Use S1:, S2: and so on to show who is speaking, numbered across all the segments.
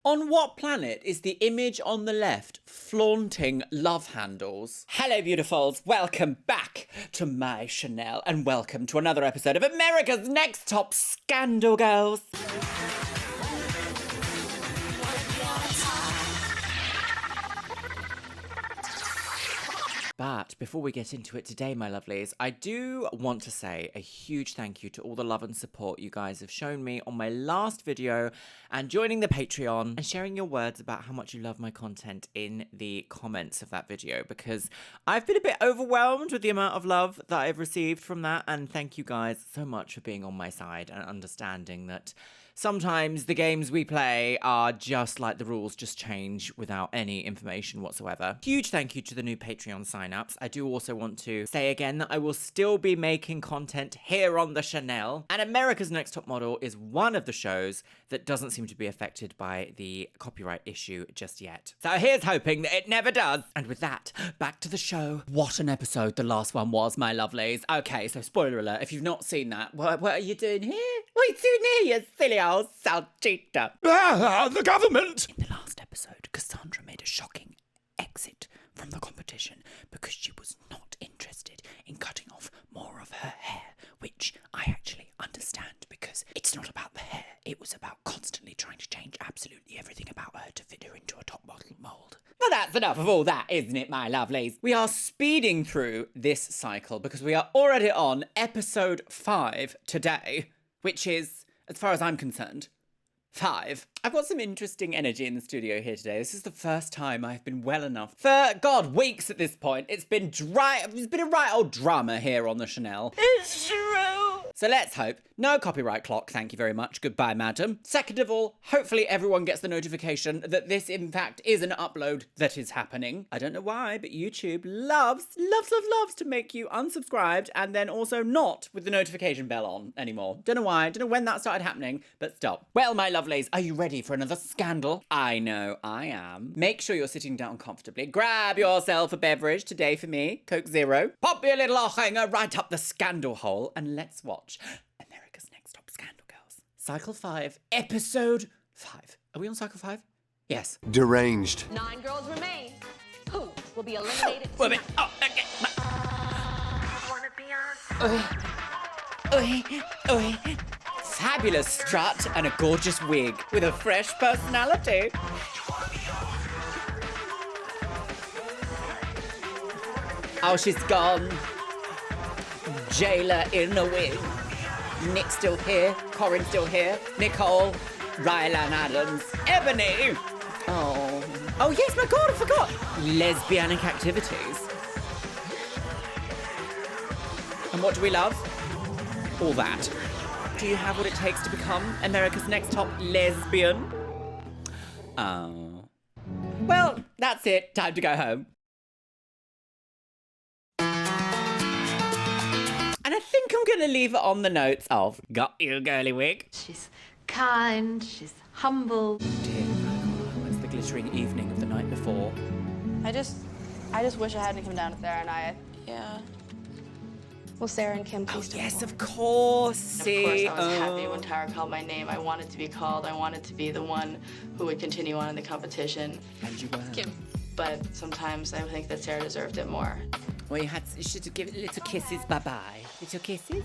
S1: On what planet is the image on the left flaunting love handles? Hello, beautifuls. Welcome back to my Chanel and welcome to another episode of America's Next Top Scandal Girls. But before we get into it today, my lovelies, I do want to say a huge thank you to all the love and support you guys have shown me on my last video and joining the Patreon and sharing your words about how much you love my content in the comments of that video, because I've been a bit overwhelmed with the amount of love that I've received from that, and thank you guys so much for being on my side and understanding that sometimes the games we play are just like the rules just change without any information whatsoever. Huge thank you to the new Patreon sign-ups. I do also want to say again that I will still be making content here on the Chanel, and America's Next Top Model is one of the shows that doesn't seem to be affected by the copyright issue just yet. So here's hoping that it never does. And with that, back to the show. What an episode the last one was, my lovelies. Okay, so spoiler alert, if you've not seen that, what are you doing here? What are you doing here, you silly old Salchita?
S2: The government!
S1: In the last episode, Cassandra made a shocking exit from the competition because she was not interested in cutting off more of her hair, which I actually understand because it's not about the hair. It was about constantly trying to change absolutely everything about her to fit her into a top model mould. Well, that's enough of all that, isn't it, my lovelies? We are speeding through this cycle because we are already on episode 5 today, which is, as far as I'm concerned, 5. I've got some interesting energy in the studio here today. This is the first time I've been well enough for, God, weeks at this point. It's been a right old drama here on the Chanel. It's true. So let's hope. No copyright clock, thank you very much. Goodbye, madam. Second of all, hopefully everyone gets the notification that this, in fact, is an upload that is happening. I don't know why, but YouTube loves to make you unsubscribed and then also not with the notification bell on anymore. Don't know why, don't know when that started happening, but stop. Well, my lovelies, are you ready for another scandal? I know I am. Make sure you're sitting down comfortably. Grab yourself a beverage today for me, Coke Zero. Pop your little hanger right up the scandal hole and let's watch America's Next Top Scandal Girls. Cycle 5, Episode 5. Are we on Cycle 5? Yes.
S2: Deranged.
S3: 9 girls remain. Who will be eliminated
S1: Wait a
S3: tonight?
S1: minute. Oh, okay. Fabulous strut and a gorgeous wig with a fresh personality. Oh, she's gone. Jailer in a wig. Nick's still here. Corin's still here. Nicole. Rylan Adams. Ebony. Oh. Oh, yes, my God, I forgot. Lesbianic activities. And what do we love? All that. Do you have what it takes to become America's Next Top Lesbian? Oh. Well, that's it. Time to go home. And I think I'm going to leave it on the notes of, got you, girly wig.
S3: She's kind, she's humble.
S1: Dear, it's the glittering evening of the night before.
S4: I just wish I hadn't come down to Sarah and I. Yeah. Well, Sarah and Kim, please
S1: Oh,
S4: don't
S1: yes,
S4: go.
S1: of course. See?
S4: Of course, I was happy when Tyra called my name. I wanted to be called. I wanted to be the one who would continue on in the competition.
S1: And you were.
S4: Kim. But sometimes I think that Sarah deserved it more.
S1: Well, you should have given little kisses. Bye-bye. Little kisses.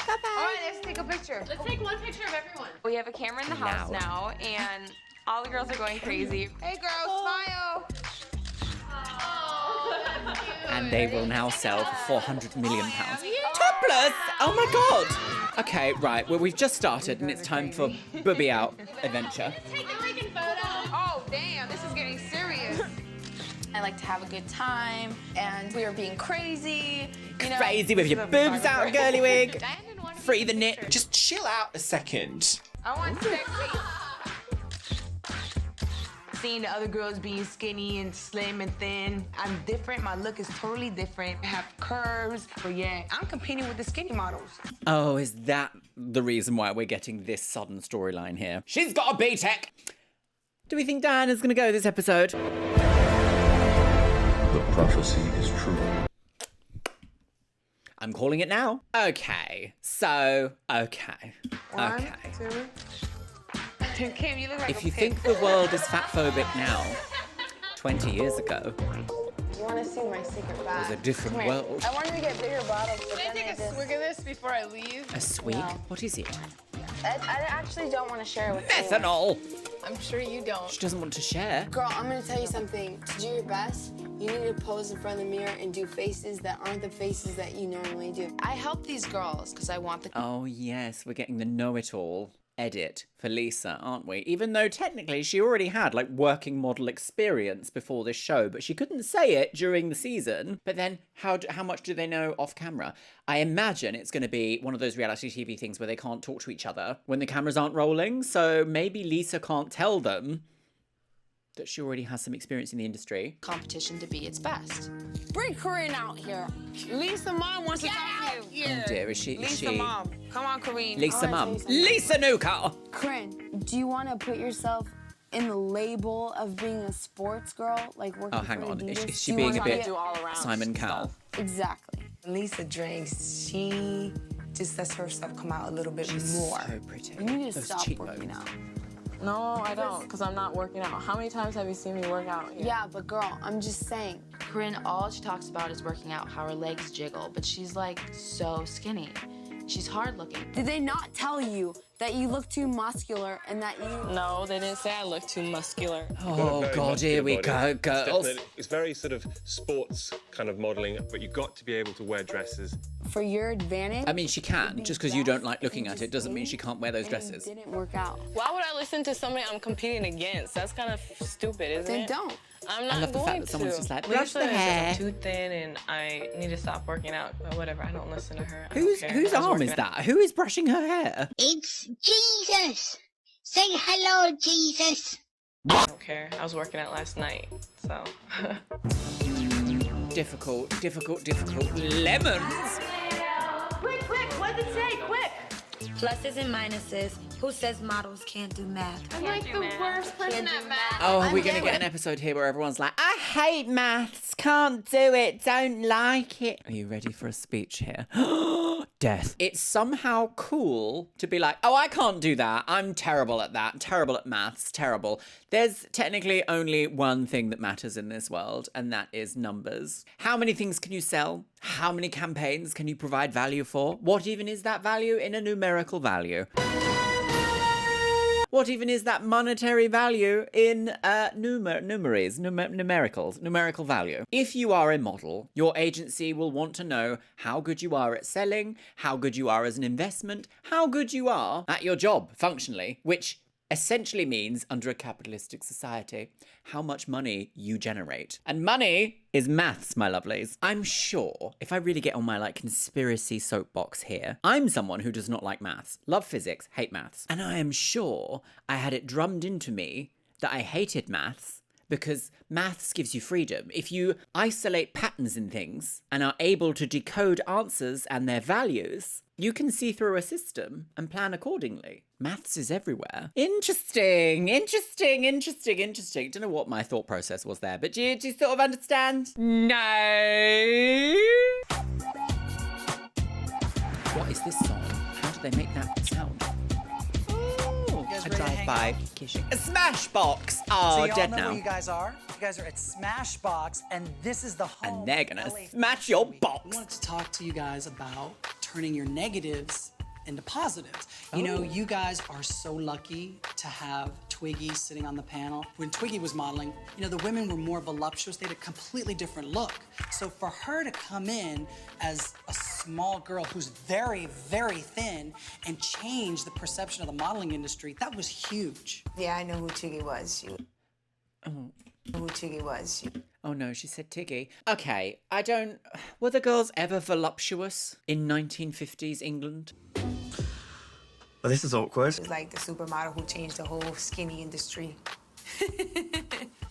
S5: All right, let's take a picture.
S3: Let's take one picture of everyone.
S5: We have a camera in the house
S1: Loud.
S5: now, and all the girls are going crazy. Hey, girls, smile.
S1: And they will now sell for £400 million. Topless! Oh my God! Okay, right. Well, we've just started, and it's time for Booby Out adventure.
S5: Oh, damn, this is getting serious.
S4: I like to have a good time, and we were being crazy. You know,
S1: Crazy with your boobs out, girly wig. Free the knit.
S2: Just chill out a second.
S5: I want sexy. Seeing the other girls being skinny and slim and thin, I'm different. My look is totally different. I have curves, but yeah, I'm competing with the skinny models.
S1: Oh, is that the reason why we're getting this sudden storyline here? She's got a B-Tech! Do we think Diana's gonna go this episode?
S6: The prophecy is true.
S1: I'm calling it now. Okay, so, okay.
S5: One, two. Kim, you look like
S1: If
S5: a
S1: you
S5: pig.
S1: think the world is fatphobic now, 20 years ago,
S4: You want to see my secret bag?
S1: it was a different world.
S4: I wanted to get bigger bottles, but
S6: Can I
S4: then
S6: take a swig of this before I leave?
S1: A swig?
S4: No.
S1: What is it?
S4: I actually don't want to share it with
S1: Ethanol!
S6: I'm sure you don't.
S1: She doesn't want to share.
S7: Girl, I'm gonna tell you something. To do your best, you need to pose in front of the mirror and do faces that aren't the faces that you normally do.
S8: I help these girls because I want the
S1: Oh, yes, we're getting the know-it-all edit for Lisa, aren't we? Even though technically she already had like working model experience before this show, but she couldn't say it during the season. But then how much do they know off camera? I imagine it's going to be one of those reality TV things where they can't talk to each other when the cameras aren't rolling. So maybe Lisa can't tell them that she already has some experience in the industry.
S8: competition to be its best.
S7: Bring Corinne out here.
S5: Lisa Mom wants to talk to you.
S1: Oh dear, is she?
S5: Lisa Mom. Come on, Corinne.
S1: Lisa
S7: I wanna
S1: Mum.
S7: tell you something.
S1: Lisa Nuka!
S7: Corinne, do you want to put yourself in the label of being a sports girl, like working
S1: Oh, hang
S7: for
S1: on.
S7: Adidas?
S1: Is she
S7: Do you
S1: being a
S7: wanna
S1: bit
S7: get-
S1: Simon Cowell?
S7: Exactly.
S5: Lisa drinks. She just lets herself come out a little bit
S1: She's
S5: more.
S1: so pretty.
S7: You need to
S1: Those
S7: stop
S1: cheekbones.
S7: working out.
S6: No, I don't, because I'm not working out. How many times have you seen me work out?
S7: Yeah, but girl, I'm just saying.
S8: Corinne, all she talks about is working out, how her legs jiggle, but she's like so skinny. She's hard looking.
S7: Did they not tell you that you look too muscular and that you...
S6: No, they didn't say I look too muscular.
S1: Oh
S9: Very
S1: God, here we
S9: muscular
S1: go,
S9: body.
S1: girls.
S9: It's very sort of sports kind of modelling, but you've got to be able to wear dresses.
S7: For your advantage...
S1: I mean, she can. Just because you don't like looking at it doesn't mean she can't wear those dresses.
S7: It didn't work out.
S6: Why would I listen to somebody I'm competing against? That's kind of stupid, isn't
S7: Then
S6: it?
S7: don't.
S6: I'm
S1: I
S6: not
S1: love the
S6: going
S1: fact that someone's
S6: to.
S1: just like, brush
S6: Lisa
S1: the
S6: is
S1: hair.
S6: too thin and I need to stop working out. But whatever, I don't listen to her. I don't
S1: Whose
S6: care.
S1: whose
S6: I was
S1: arm
S6: working
S1: is
S6: out.
S1: that? Who is brushing her hair?
S10: It's Jesus. Say hello, Jesus.
S6: I don't care. I was working out last night, so.
S1: Difficult. Lemons.
S3: Quick, what did it say? Quick!
S10: Pluses and minuses. Who says models can't do math?
S3: I'm like the worst person at math.
S1: Oh, are we going to get an episode here where everyone's like, I hate maths, can't do it, don't like it. Are you ready for a speech here? Death. It's somehow cool to be like, oh, I can't do that. I'm terrible at that. Terrible at maths. Terrible. There's technically only one thing that matters in this world, and that is numbers. How many things can you sell? How many campaigns can you provide value for? What even is that value in a numerical value? What even is that monetary value in numerical value? If you are a model, your agency will want to know how good you are at selling, how good you are as an investment, how good you are at your job, functionally, which essentially means, under a capitalistic society, how much money you generate. And money is maths, my lovelies. I'm sure, if I really get on my conspiracy soapbox here, I'm someone who does not like maths, love physics, hate maths. And I am sure I had it drummed into me that I hated maths because maths gives you freedom. If you isolate patterns in things and are able to decode answers and their values, you can see through a system and plan accordingly. Maths is everywhere. Interesting. Don't know what my thought process was there, but do you sort of understand? No. What is this song? How do they make that sound? Oh, a drive-by kissing. A Smashbox! Oh,
S11: So y'all
S1: dead
S11: know
S1: now.
S11: where you guys are? You guys are at Smashbox, and this is the home.
S1: And they're gonna
S11: of LA.
S1: smash your
S11: We
S1: box.
S11: wanted to talk to you guys about turning your negatives into positives. You know, you guys are so lucky to have Twiggy sitting on the panel. When Twiggy was modeling, you know, the women were more voluptuous. They had a completely different look. So for her to come in as a small girl who's very, very thin and change the perception of the modeling industry, that was huge.
S5: Yeah, I know who Tiggy was. Who Tiggy was.
S1: Oh no, she said Tiggy. Okay, were the girls ever voluptuous in 1950s England?
S2: Well, this is awkward.
S5: She's like the supermodel who changed the whole skinny industry.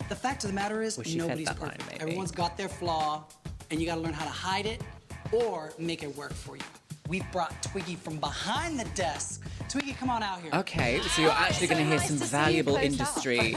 S11: The fact of the matter is,
S1: Well, she fed
S11: nobody's
S1: that line,
S11: perfect.
S1: maybe.
S11: Everyone's got their flaw, and you gotta learn how to hide it or make it work for you. We've brought Twiggy from behind the desk. Twiggy, come on out here.
S1: Okay, so you're actually going to hear some valuable industry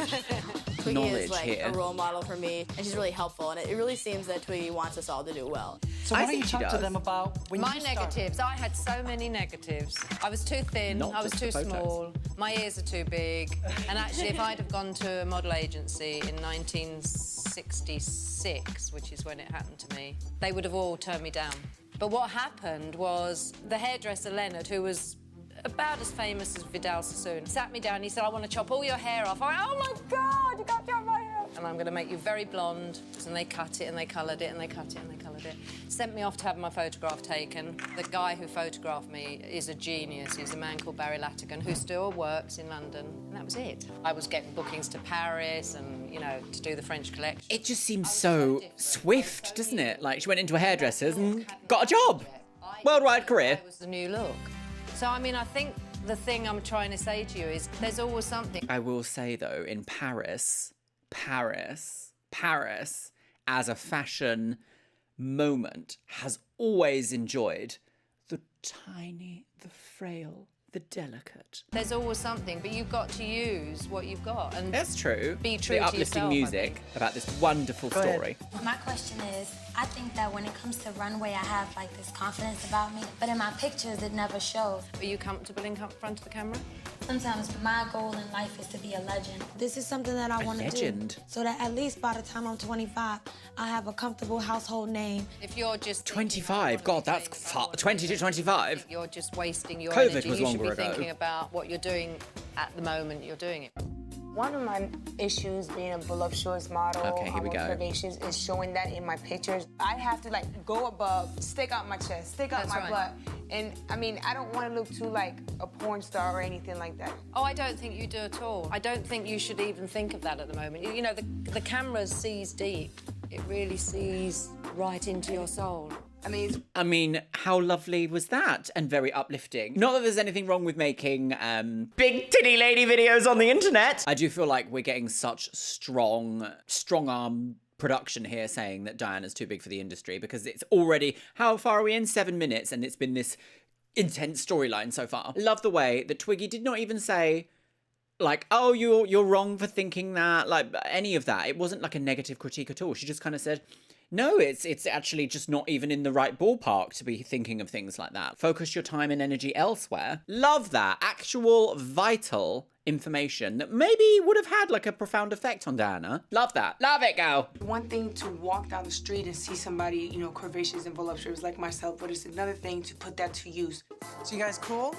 S4: Twiggy
S1: knowledge
S4: is like
S1: here.
S4: a role model for me, and she's really helpful, and it really seems that Twiggy wants us all to do well.
S11: So why don't you talk to them about when
S12: My
S11: you started?
S12: negatives. I had so many negatives. I was too thin.
S1: Not
S12: I was
S1: just
S12: too
S1: the photos.
S12: small. My ears are too big. And actually, if I'd have gone to a model agency in 1966, which is when it happened to me, they would have all turned me down. But what happened was the hairdresser Leonard, who was about as famous as Vidal Sassoon, sat me down. He said, "I want to chop all your hair off." I went, "Oh my God, you can't chop my hair." And I'm going to make you very blonde. And they cut it and they coloured it and they cut it and they coloured it. Sent me off to have my photograph taken. The guy who photographed me is a genius. He's a man called Barry Latigan, who still works in London. And that was it. I was getting bookings to Paris and, you know, to do the French collection.
S1: It just seems so swift, doesn't it? Like, she went into a hairdresser's and got a job. Worldwide career.
S12: It was the new look. So, I mean, I think the thing I'm trying to say to you is there's always something.
S1: I will say, though, in Paris, as a fashion moment, has always enjoyed the tiny, the frail, the delicate.
S12: There's always something, but you've got to use what you've got. And
S1: That's true.
S12: Be true
S1: the
S12: to
S1: uplifting
S12: yourself, I
S1: music
S12: think.
S1: about this wonderful story.
S10: My question is, I think that when it comes to runway, I have like this confidence about me, but in my pictures, it never shows.
S12: Are you comfortable in front of the camera?
S10: Sometimes my goal in life is to be a legend. This is something that I want to do,
S1: legend?
S10: so that at least by the time I'm 25, I have a comfortable household name.
S12: If you're just
S1: 25, God, that's far. 20 to 25.
S12: You're just wasting your
S1: COVID
S12: energy.
S1: was
S12: You
S1: longer
S12: should be
S1: ago.
S12: thinking about what you're doing at the moment you're doing it.
S5: One of my issues being a voluptuous model
S1: Okay, here we
S5: with
S1: go.
S5: curvaceous is showing that in my pictures. I have to like go above, stick out my chest, stick out
S12: That's
S5: my
S12: right.
S5: butt. And I mean, I don't want to look too like a porn star or anything like that.
S12: Oh, I don't think you do at all. I don't think you should even think of that at the moment. You know, the camera sees deep. It really sees right into your soul.
S1: I mean, how lovely was that? And very uplifting. Not that there's anything wrong with making big titty lady videos on the internet. I do feel like we're getting such strong arm production here saying that Diana's too big for the industry, because it's already, how far are we in? 7 minutes, and it's been this intense storyline so far. Love the way that Twiggy did not even say, like, oh, you're wrong for thinking that, like, any of that. It wasn't like a negative critique at all. She just kind of said, no, it's actually just not even in the right ballpark to be thinking of things like that. Focus your time and energy elsewhere. Love that. Actual vital information that maybe would have had like a profound effect on Diana. Love that. Love it, girl.
S5: One thing to walk down the street and see somebody, you know, curvaceous and voluptuous like myself, but it's another thing to put that to use.
S11: So you guys cool?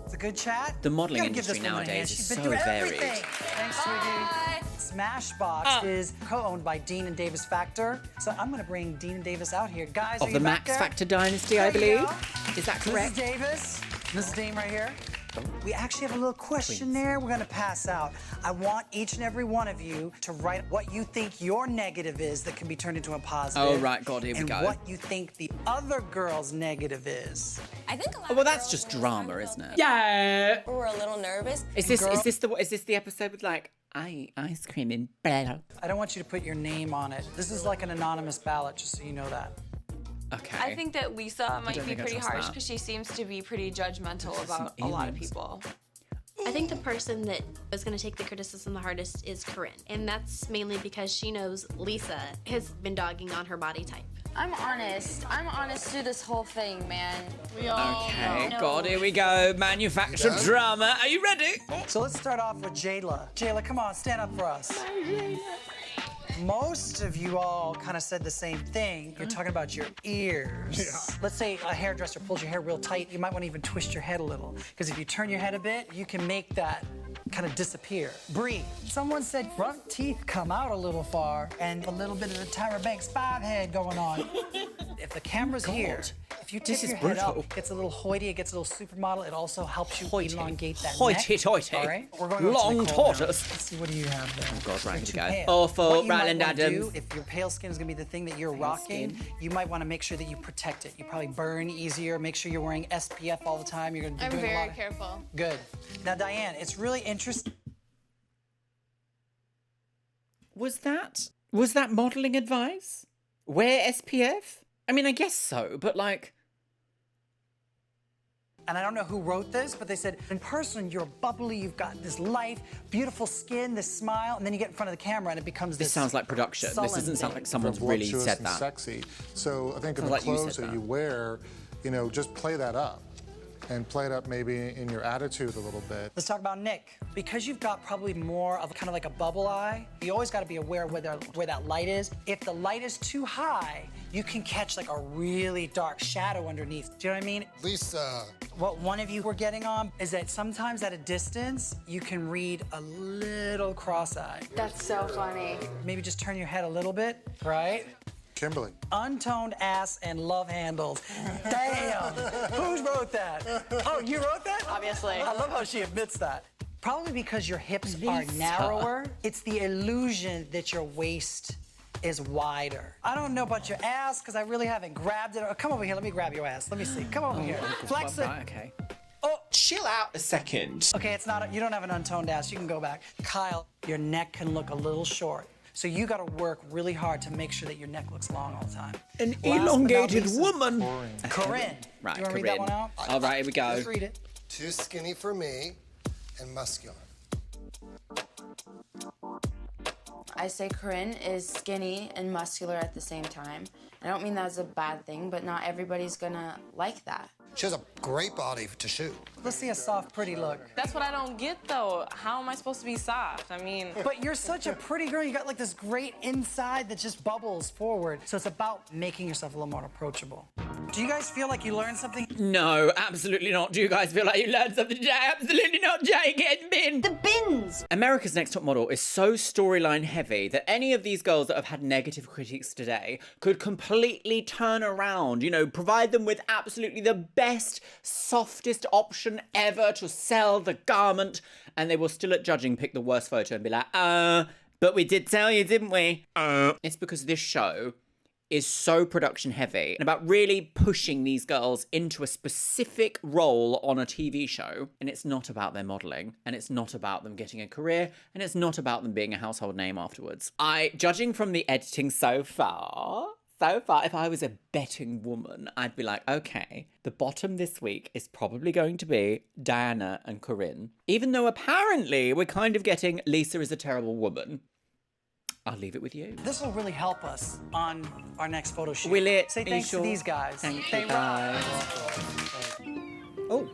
S11: It's a good chat?
S1: The modelling
S11: Gotta give
S1: industry
S11: this woman a hand.
S1: nowadays is
S11: She's been
S1: so
S11: through
S1: varied.
S11: everything. Thanks, Twiggy. Smashbox is co-owned by Dean and Davis Factor. So I'm gonna bring Dean and Davis out here. Guys,
S1: Of
S11: are
S1: the
S11: you back
S1: Max
S11: there?
S1: Factor dynasty, I
S11: There you
S1: believe.
S11: go.
S1: Is that correct?
S11: Mrs. Davis, Mrs. Dean right here. We actually have a little questionnaire we're gonna pass out. I want each and every one of you to write what you think your negative is that can be turned into a positive.
S1: Oh, right, God, here we go.
S11: And what you think the other girl's negative is.
S10: I think a lot
S1: Oh, well, that's just drama, isn't it? Yeah.
S10: We're a little nervous.
S1: Is this the episode with like ice cream in bed?
S11: I don't want you to put your name on it. This is like an anonymous ballot, just so you know that.
S1: Okay.
S13: I think that Lisa might
S1: don't
S13: be
S1: think I
S13: pretty
S1: trust
S13: harsh
S1: that.
S13: because she seems to be pretty judgmental about a lot of people.
S4: I think the person that is going to take the criticism the hardest is Corinne. And that's mainly because she knows Lisa has been dogging on her body type.
S7: I'm honest. I'm honest through this whole thing, man. We all
S1: Okay,
S7: know.
S1: God, here we go. Manufactured drama. Are you ready?
S11: So let's start off with Jayla. Jayla, come on, stand up for us. Most of you all kind of said the same thing. You're talking about your ears. Yeah. Let's say a hairdresser pulls your hair real tight. You might want to even twist your head a little. Because if you turn your head a bit, you can make that kind of disappear. Bree, someone said front teeth come out a little far and a little bit of the Tyra Banks 5 head going on. If the camera's here, if you tip
S1: This is
S11: your head
S1: brutal.
S11: up, it gets a little hoity, it gets a little supermodel. It also helps you
S1: Hoity.
S11: elongate that
S1: Hoity-toity.
S11: neck. All right? We're going on
S1: Long
S11: to Nicole now.
S1: tortoise.
S11: Let's see, what do you have there?
S1: Oh, God, right,
S11: You're too
S1: here we go.
S11: pale.
S1: Awful,
S11: What you might
S1: Ryland
S11: wanna do,
S1: Adams.
S11: if your pale skin is gonna be the thing that you're rocking, you might want to make sure that you protect it. You probably burn easier. Make sure you're wearing SPF all the time. You're gonna be
S13: I'm
S11: doing a lot
S13: very
S11: of...
S13: careful.
S11: Good. Now, Diane, it's really interesting.
S1: Was that modelling advice? Wear SPF? I mean, I guess so, but like...
S11: And I don't know who wrote this, but they said, in person, you're bubbly, you've got this life, beautiful skin, this smile, and then you get in front of the camera and it becomes this.
S1: This sounds like production. This doesn't sound like someone's really said that.
S14: Sexy. So I think in
S1: Sounds
S14: the
S1: like you
S14: clothes
S1: said
S14: that
S1: that.
S14: you wear, you know, just play that up. And play it up maybe in your attitude a little bit.
S11: Let's talk about Nick. Because you've got probably more of kind of like a bubble eye, you always got to be aware where that light is. If the light is too high, you can catch like a really dark shadow underneath. Do you know what I mean?
S14: Lisa.
S11: What one of you were getting on is that sometimes at a distance, you can read a little cross-eyed.
S7: That's so funny.
S11: Maybe just turn your head a little bit, right?
S14: Kimberly.
S11: Untoned ass and love handles. Damn! Who wrote that? Oh, you wrote that?
S13: Obviously.
S11: I love how she admits that. Probably because your hips are narrower. It's the illusion that your waist is wider. I don't know about your ass because I really haven't grabbed it. Oh, come over here. Let me grab your ass. Let me see. Come over here. Flex it.
S1: Okay.
S11: Oh,
S15: chill out a second.
S11: Okay, it's not. You don't have an untoned ass. You can go back. Kyle, your neck can look a little short. So you got to work really hard to make sure that your neck looks long all the time.
S1: An elongated woman.
S11: Corinne.
S1: Right,
S11: Do you want to read that one out?
S1: All right, here we go.
S11: Let's read it.
S16: Too skinny for me and muscular.
S8: I say Corinne is skinny and muscular at the same time. I don't mean that's a bad thing, but not everybody's gonna like that.
S16: She has a great body to shoot.
S11: Let's see a soft, pretty look.
S6: That's what I don't get, though. How am I supposed to be soft? I mean...
S11: But you're such a pretty girl. You got like this great inside that just bubbles forward. So it's about making yourself a little more approachable. Do you guys feel like you learned something?
S1: No, absolutely not. Do you guys feel like you learned something today? Absolutely not, Jay. Get in bin.
S7: The bins.
S1: America's Next Top Model is so storyline heavy that any of these girls that have had negative critiques today could completely turn around, you know, provide them with absolutely the best, softest option ever to sell the garment, and they will still at judging pick the worst photo and be like, but we did tell you, didn't we? It's because this show is so production heavy and about really pushing these girls into a specific role on a TV show. And it's not about their modeling, and it's not about them getting a career, and it's not about them being a household name afterwards. Judging from the editing so far, if I was a betting woman, I'd be like, okay, the bottom this week is probably going to be Diana and Corinne. Even though apparently we're kind of getting Lisa is a terrible woman. I'll leave it with you.
S11: This will really help us on our next photo shoot.
S1: Will it?
S11: Say
S1: Are you
S11: thanks
S1: sure?
S11: to these guys.
S1: Thank
S11: They
S1: you,
S11: rock.
S1: Oh,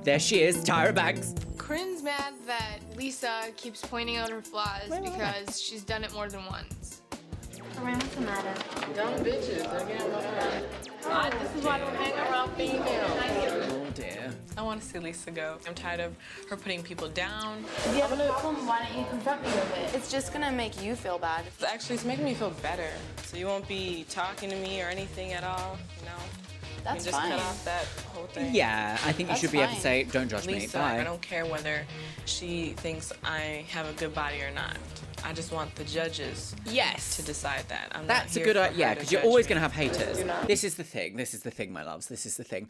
S1: there she is, Tyra Banks.
S3: Corinne's mad that Lisa keeps pointing out her flaws because she's done it more than once.
S10: Corinne, what's the matter?
S6: Dumb bitches. They're getting my This is why I don't hang around females.
S1: Oh, dear.
S6: I want to see Lisa go. I'm tired of her putting people down.
S8: If you have a problem, why don't you confront me with it? It's just gonna make you feel bad.
S6: Actually, it's making me feel better. So you won't be talking to me or anything at all, you know?
S8: That's
S6: you can just
S8: fine.
S6: cut off that whole thing.
S1: Yeah, I think you should be able to say, don't judge me,
S6: Lisa,
S1: bye.
S6: I don't care whether she thinks I have a good body or not. I just want the judges to decide that. I'm
S1: That's
S6: not
S1: a
S6: here
S1: good
S6: for
S1: idea,
S6: her to
S1: because you're
S6: judge
S1: always
S6: me.
S1: going to have haters.
S6: You know?
S1: This is the thing, my loves. This is the thing.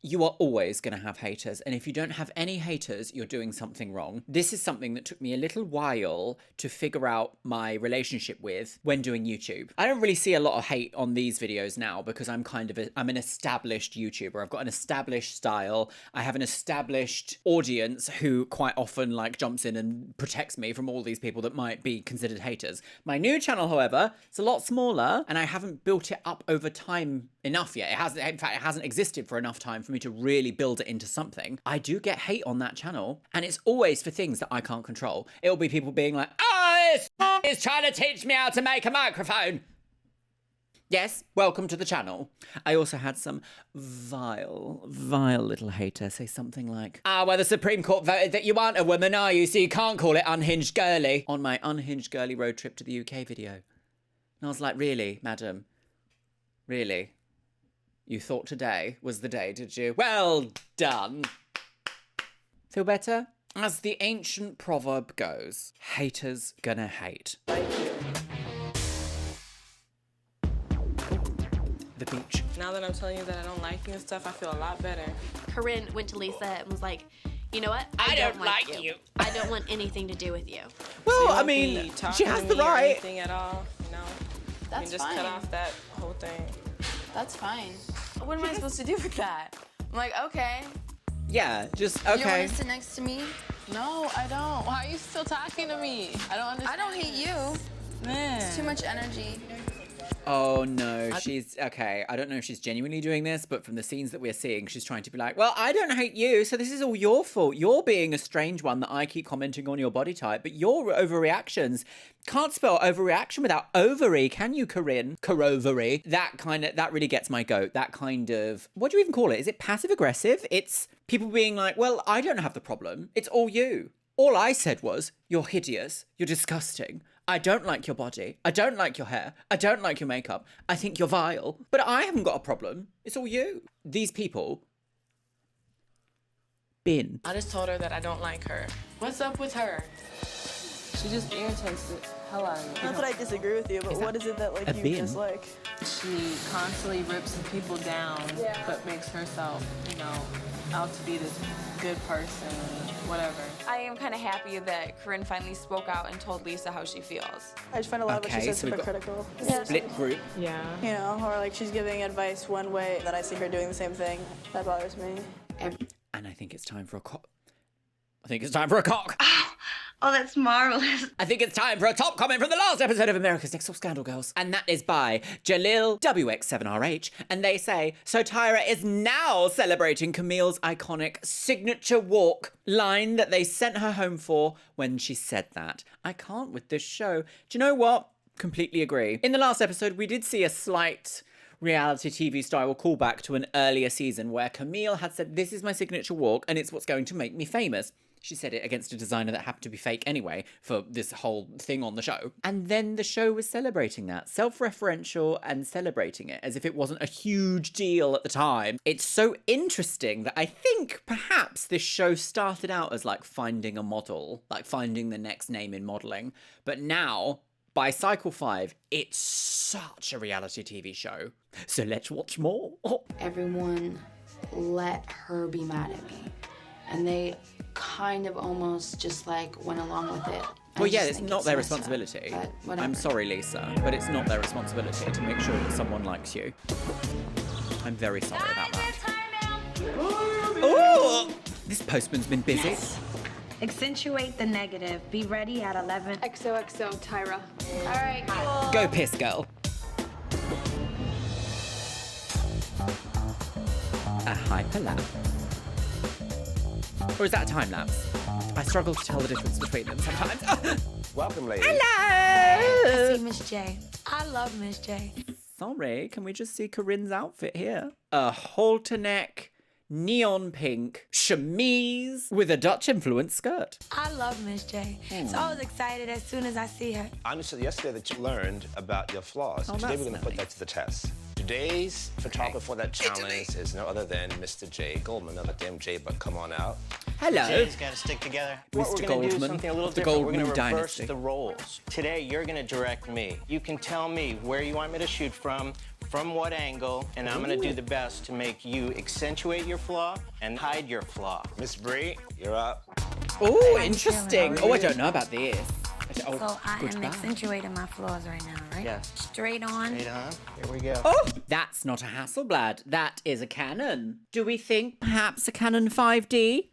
S1: You are always going to have haters, and if you don't have any haters, you're doing something wrong. This is something that took me a little while to figure out my relationship with when doing YouTube. I don't really see a lot of hate on these videos now because I'm an established YouTuber. I've got an established style. I have an established audience who quite often like jumps in and protects me from all these people that might be considered haters. My new channel, however, it's a lot smaller, and I haven't built it up over time enough yet. It hasn't existed for enough time for me to really build it into something. I do get hate on that channel, and it's always for things that I can't control. It'll be people being like, oh, this is trying to teach me how to make a microphone. Yes, welcome to the channel. I also had some vile little hater say something like, well, the Supreme Court voted that you aren't a woman, are you? So you can't call it unhinged girly. On my unhinged girly road trip to the UK video. And I was like, really, madam? Really? You thought today was the day, did you? Well done. Feel better? As the ancient proverb goes, haters gonna hate. The beach.
S6: Now that I'm telling you that I don't like you and stuff, I feel a lot better.
S4: Corinne went to Lisa and was like, you know what?
S1: I don't like you.
S4: I don't want anything to do with you.
S1: Well,
S6: So you
S1: I
S6: won't
S1: mean,
S6: be talking
S1: she has
S6: to
S1: the
S6: me or
S1: right.
S6: anything at all, you know?
S8: That's
S6: you can just
S8: fine.
S6: cut off that whole thing.
S8: That's fine.
S13: What am I supposed to do with that? I'm like, okay,
S1: Yeah, just,
S7: You don't
S1: okay.
S7: want to sit next to me?
S13: No, I don't. Why are you still talking to me? I don't understand.
S7: I don't hate you.
S13: Man.
S7: It's too much energy.
S1: Oh no, she's okay. I don't know if she's genuinely doing this, but from the scenes that we're seeing, she's trying to be like, well, I don't hate you, so this is all your fault. You're being a strange one that I keep commenting on your body type, but your overreactions can't spell overreaction without ovary, can you, Corinne? Carovary. That really gets my goat. That kind of, what do you even call it? Is it passive aggressive? It's people being like, well, I don't have the problem. It's all you. All I said was, you're hideous. You're disgusting. I don't like your body. I don't like your hair. I don't like your makeup. I think you're vile. But I haven't got a problem. It's all you. These people. Bin.
S6: I just told her that I don't like her. What's up with her?
S13: She just irritates the hell out of me.
S17: Not that I disagree with you, but what is it that like you dislike?
S13: She constantly rips people down, but makes herself, you know, out to be this good person, whatever. I am kind of happy that Corinne finally spoke out and told Lisa how she feels.
S17: I just find a lot of what she
S1: Okay,
S17: says
S1: so we've got
S17: hypocritical.
S1: split group.
S13: Yeah.
S17: You know, or like she's giving advice one way, then I see her doing the same thing. That bothers me.
S1: And I think it's time for a cock. I think it's time for a cock.
S18: Oh, that's marvelous.
S1: I think it's time for a top comment from the last episode of America's Next Top Scandal Girls. And that is by Jalil WX7RH. And they say, so Tyra is now celebrating Camille's iconic signature walk line that they sent her home for when she said that. I can't with this show. Do you know what? Completely agree. In the last episode, we did see a slight reality TV style callback to an earlier season where Camille had said, this is my signature walk and it's what's going to make me famous. She said it against a designer that happened to be fake anyway for this whole thing on the show. And then the show was celebrating that, self-referential and celebrating it as if it wasn't a huge deal at the time. It's so interesting that I think perhaps this show started out as like finding a model, like finding the next name in modeling. But now, by cycle 5, it's such a reality TV show. So let's watch more.
S8: Everyone let her be mad at me. And they kind of almost just like went along with it.
S1: Well, yeah, it's not their responsibility.
S8: But
S1: I'm sorry, Lisa, but it's not their responsibility to make sure that someone likes you. I'm very sorry about that. Oh! This postman's been busy.
S10: Yes. Accentuate the negative. Be ready at 11.
S3: XOXO, Tyra. All right, cool.
S1: Go piss, girl. A hyperlapse. Or is that a time lapse? I struggle to tell the difference between them sometimes.
S15: Welcome, ladies.
S10: I
S1: Hello!
S10: see Miss J. I love Miss J.
S1: Sorry, can we just see Corinne's outfit here? A halter neck, neon pink chemise with a Dutch influence skirt.
S10: I love Miss J. So I was excited as soon as I see her.
S15: I understood yesterday that you learned about your flaws.
S1: Oh,
S15: Today
S1: that's
S15: we're going to put that to the test. Today's photographer for that challenge is no other than Mr. J Goldman. Not damn J, but come on out.
S1: Hello.
S19: J's got to stick together. What
S1: Mr.
S19: we're going to do is
S1: Goldman
S19: something a little
S1: of the
S19: different. We're going
S1: Goldman
S19: to reverse
S1: dynasty.
S19: the roles. Today, you're going to direct me. You can tell me where you want me to shoot from what angle, and I'm going to do the best to make you accentuate your flaw and hide your flaw.
S15: Miss Bree, you're up.
S1: Oh, interesting. Oh, I don't know about this.
S10: So I am accentuating my flaws right now, right?
S19: Yes.
S10: Straight on.
S19: Straight on. Here we go.
S1: Oh, that's not a Hasselblad. That is a Canon. Do we think perhaps a Canon 5D?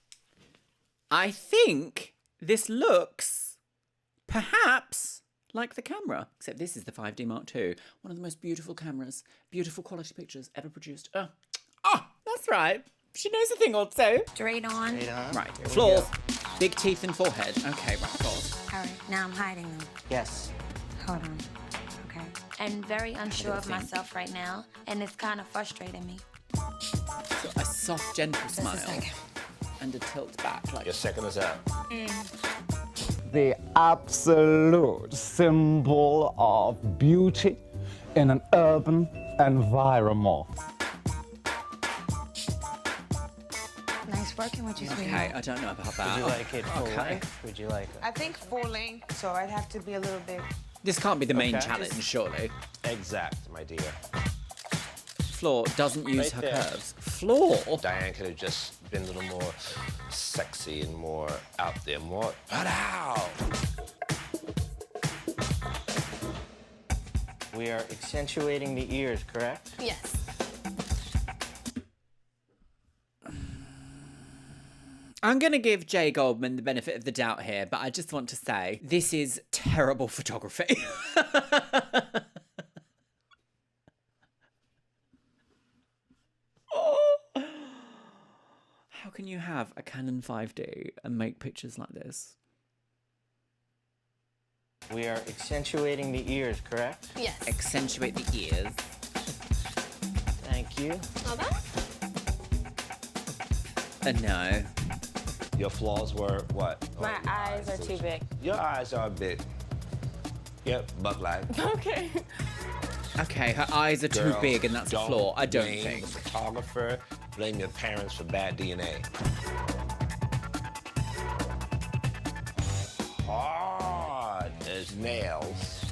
S1: I think this looks perhaps like the camera. Except this is the 5D Mark II. One of the most beautiful cameras, beautiful quality pictures ever produced. Oh, that's right. She knows a thing or two.
S10: Straight on.
S19: Straight on.
S1: Right,
S19: Here we
S1: flaws.
S19: go.
S1: Big teeth and forehead. Okay, right, flaws.
S10: All right, now I'm hiding them.
S19: Yes.
S10: Hold on. Okay. And very unsure of myself right now, and it's kind of frustrating me.
S1: A soft, gentle smile. And a tilt back. Like
S15: Your second is out.
S20: The absolute symbol of beauty in an urban environment.
S10: Nice working with you,
S1: Okay,
S10: sweetheart.
S1: I don't know about that.
S19: Would you like it full
S1: Okay.
S19: length? Would you like it?
S5: I think full length, so I'd have to be a little bit.
S1: This can't be the main
S15: Okay.
S1: challenge, surely.
S15: Exact, my dear.
S1: Floor doesn't use
S15: Right
S1: her
S15: there.
S1: curves. Floor?
S15: Diane could have just been a little more sexy and more out there, more put out.
S19: We are accentuating the ears, correct?
S3: Yes.
S1: I'm going to give Jay Goldman the benefit of the doubt here, but I just want to say this is terrible photography. How can you have a Canon 5D and make pictures like this?
S19: We are accentuating the ears, correct?
S4: Yes.
S1: Accentuate the ears.
S19: Thank you.
S4: All that?
S1: No.
S15: Your flaws were what?
S13: My eyes are too big.
S15: Your eyes are big. Yep, bug-like.
S13: Okay.
S1: Okay, her eyes are too big and that's a flaw. I don't
S15: blame
S1: think.
S15: the photographer, blame your parents for bad DNA. Hard as nails.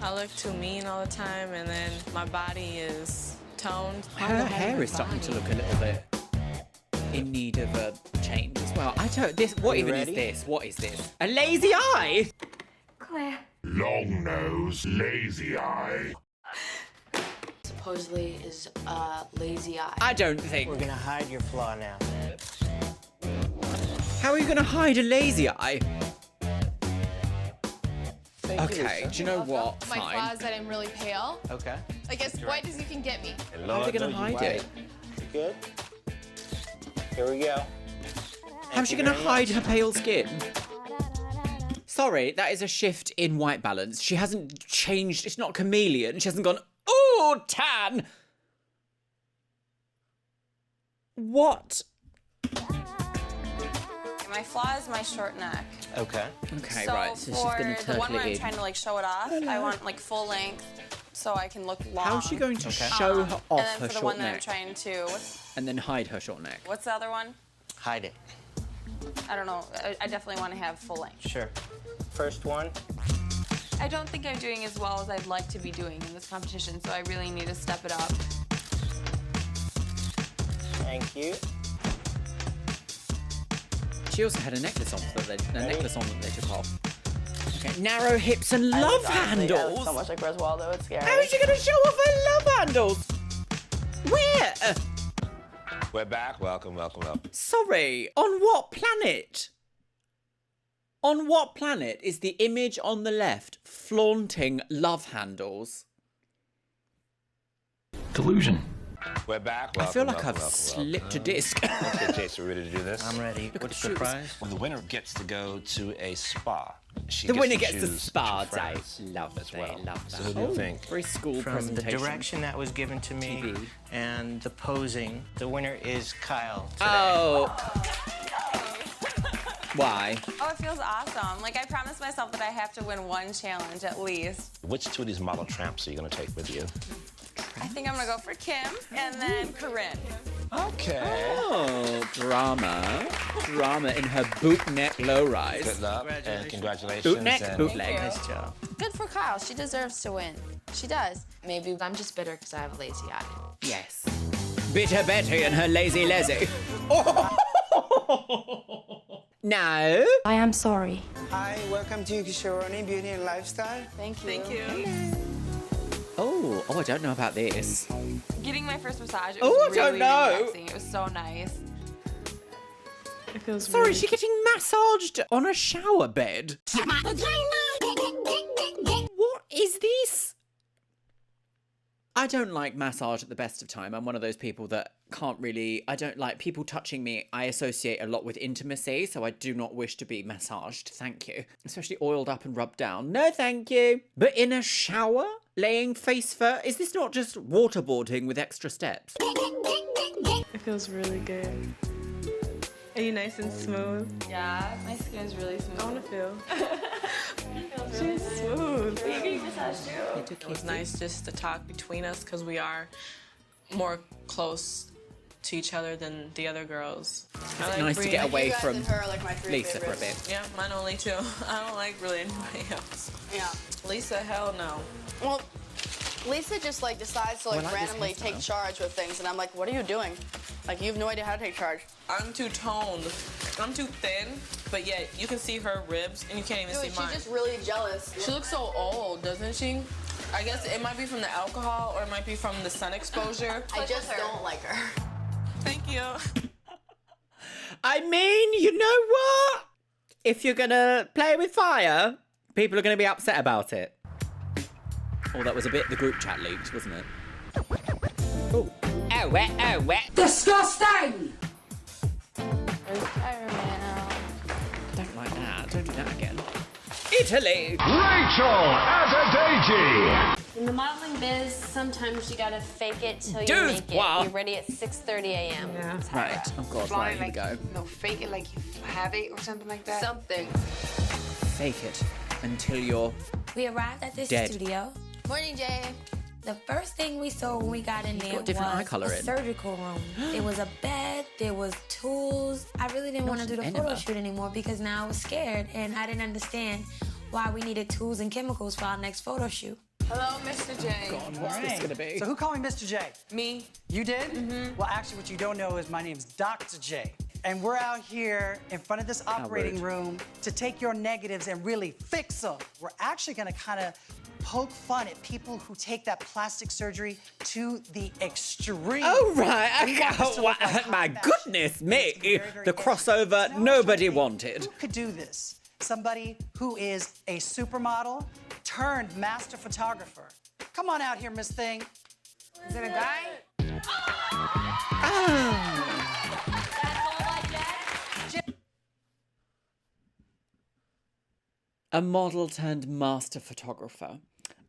S6: I look too mean all the time, and then my body is toned.
S1: Her hair is starting to look a little bit in need of a change as well. I don't. This. What even is this? What is this? A lazy eye?
S10: Claire.
S21: Long nose, lazy eye.
S8: Supposedly is a lazy eye.
S1: I don't think.
S19: We're gonna hide your flaw now.
S1: How are you gonna hide a lazy eye? Okay, do you know what?
S3: My
S1: Fine.
S3: flaw is that I'm really pale.
S19: Okay.
S3: Like as white as you can get me.
S1: How are they gonna hide it?
S19: You good? Here we go.
S1: How's she gonna hide her pale skin? Sorry, that is a shift in white balance. She hasn't changed. It's not chameleon. She hasn't gone, ooh, tan. What?
S13: My flaw is my short neck.
S19: Okay.
S1: Okay,
S13: so
S1: right. So she's
S13: for
S1: gonna
S13: the one
S1: turtle
S13: where
S1: it
S13: I'm
S1: in.
S13: trying to like show it off, I want like full length so I can look long.
S1: How's she going to show her off
S13: and then
S1: her
S13: for the
S1: short
S13: one that I'm
S1: neck
S13: trying to,
S1: and then hide her short neck?
S13: what's the other one?
S19: Hide it.
S13: I don't know. I definitely want to have full length.
S19: Sure. First one.
S13: I don't think I'm doing as well as I'd like to be doing in this competition, so I really need to step it up.
S19: Thank you.
S1: She also had a necklace on that they took off. Okay, narrow hips and love handles.
S17: So much like Roswaldo, it's scary.
S1: How is she gonna show off her love handles? Where?
S15: We're back. Welcome, welcome, welcome.
S1: Sorry, on what planet? On what planet is the image on the left flaunting love handles?
S21: Delusion.
S15: We're back.
S1: I feel like
S15: welcome,
S1: I've
S15: welcome,
S1: slipped a
S15: welcome.
S1: disc.
S15: Okay, Jason, ready to do this?
S19: I'm ready. What's the prize?
S15: Well, the winner gets to go to a spa. She
S1: The
S15: gets
S1: winner
S15: to
S1: gets the
S15: choose
S1: spa
S15: two
S1: day.
S15: friends
S1: Love
S15: as
S1: that.
S15: well.
S1: Love that.
S15: So who do you think?
S1: Very school
S19: From
S1: presentation.
S19: the direction that was given to me and the posing, the winner is Kyle today.
S1: Oh. Why?
S13: Oh, it feels awesome. Like, I promised myself that I have to win one challenge at least.
S15: Which two of these model tramps are you going to take with you?
S13: I think I'm gonna go for Kim and then Corinne.
S15: Okay.
S1: Oh, drama. Drama in her boot neck low rise.
S15: Good luck and congratulations.
S1: Boot neck,
S15: and
S1: bootleg.
S19: Nice job.
S8: Good for Kyle. She deserves to win. She does. Maybe I'm just bitter because I have a lazy eye.
S1: Yes. Bitter Betty and her lazy Leslie. No.
S10: I am sorry.
S22: Hi, welcome to Sharoni Beauty and Lifestyle.
S13: Thank you.
S6: Thank you.
S1: Oh, I don't know about this.
S13: Getting my first massage, it
S1: Oh,
S13: was
S1: I don't
S13: really
S1: know.
S13: relaxing. It was so nice.
S17: It feels
S1: Sorry,
S17: really
S1: is she getting massaged on a shower bed? What is this? I don't like massage at the best of time. I'm one of those people that can't really... I don't like people touching me. I associate a lot with intimacy, so I do not wish to be massaged. Thank you. Especially oiled up and rubbed down. No, thank you. But in a shower? Laying face first? Is this not just waterboarding with extra steps?
S17: It feels really good.
S13: Are you nice and smooth? Yeah, my skin is really smooth. I want to feel.
S17: She's smooth.
S13: Are you getting massaged too?
S6: It was nice just to talk between us because we are more close to each other than the other girls.
S1: It's nice to get away from Lisa for a bit.
S6: Yeah, mine only too. I don't like really anybody else.
S7: Yeah.
S6: Lisa, hell no.
S7: Well, Lisa just like decides to like
S6: I like this
S7: randomly
S6: hairstyle.
S7: take charge with things, and I'm like, what are you doing? Like, you have no idea how to take charge.
S6: I'm too toned. I'm too thin, but yet you can see her ribs and you can't even
S7: Dude,
S6: see
S7: she's
S6: mine.
S7: just really jealous.
S6: She looks so old, doesn't she? I guess it might be from the alcohol or it might be from the sun exposure.
S7: I just don't like her.
S6: Thank you.
S1: I mean, you know what? If you're gonna play with fire, people are gonna be upset about it. Oh, that was a bit the group chat leaked, wasn't it? Oh. Oh, wet, oh, wet.
S2: Disgusting!
S1: Don't like that. Don't do that again. Italy!
S2: Rachel Adedeji!
S4: In the modeling biz, sometimes you gotta fake it till you
S1: Dude,
S4: make it.
S1: wow.
S4: You're ready at 6:30 a.m. Yeah.
S1: Right. Oh, God.
S5: Fly
S1: Right, here we
S5: like,
S1: go.
S5: No, fake it like you have it or something like that.
S3: Something.
S1: Fake it until you're
S10: We arrived at this
S1: Dead.
S10: studio.
S3: Morning, Jay.
S10: The first thing we saw when we got in there
S1: got different eye
S10: was
S1: colour
S10: a
S1: in.
S10: surgical room. There was a bed, there was tools. I really didn't want to do the
S1: enema.
S10: photo shoot anymore because now I was scared and I didn't understand why we needed tools and chemicals for our next photo shoot.
S3: Hello, Mr. J.
S1: God, what's this gonna be?
S11: So who called me Mr. J?
S5: Me.
S11: You did? Well, actually, what you don't know is my name's Dr. J. And we're out here in front of this operating
S1: rude.
S11: room to take your negatives and really fix them. We're actually gonna kind of poke fun at people who take that plastic surgery to the extreme.
S1: Oh, right.
S11: We want this to look like
S1: My
S11: high fashion.
S1: goodness me.
S11: Very, very
S1: The crossover
S11: Now,
S1: nobody
S11: who
S1: wanted.
S11: could do this? Somebody who is a supermodel turned master photographer. Come on out here, Miss Thing.
S5: Is it a guy?
S1: A model turned master photographer.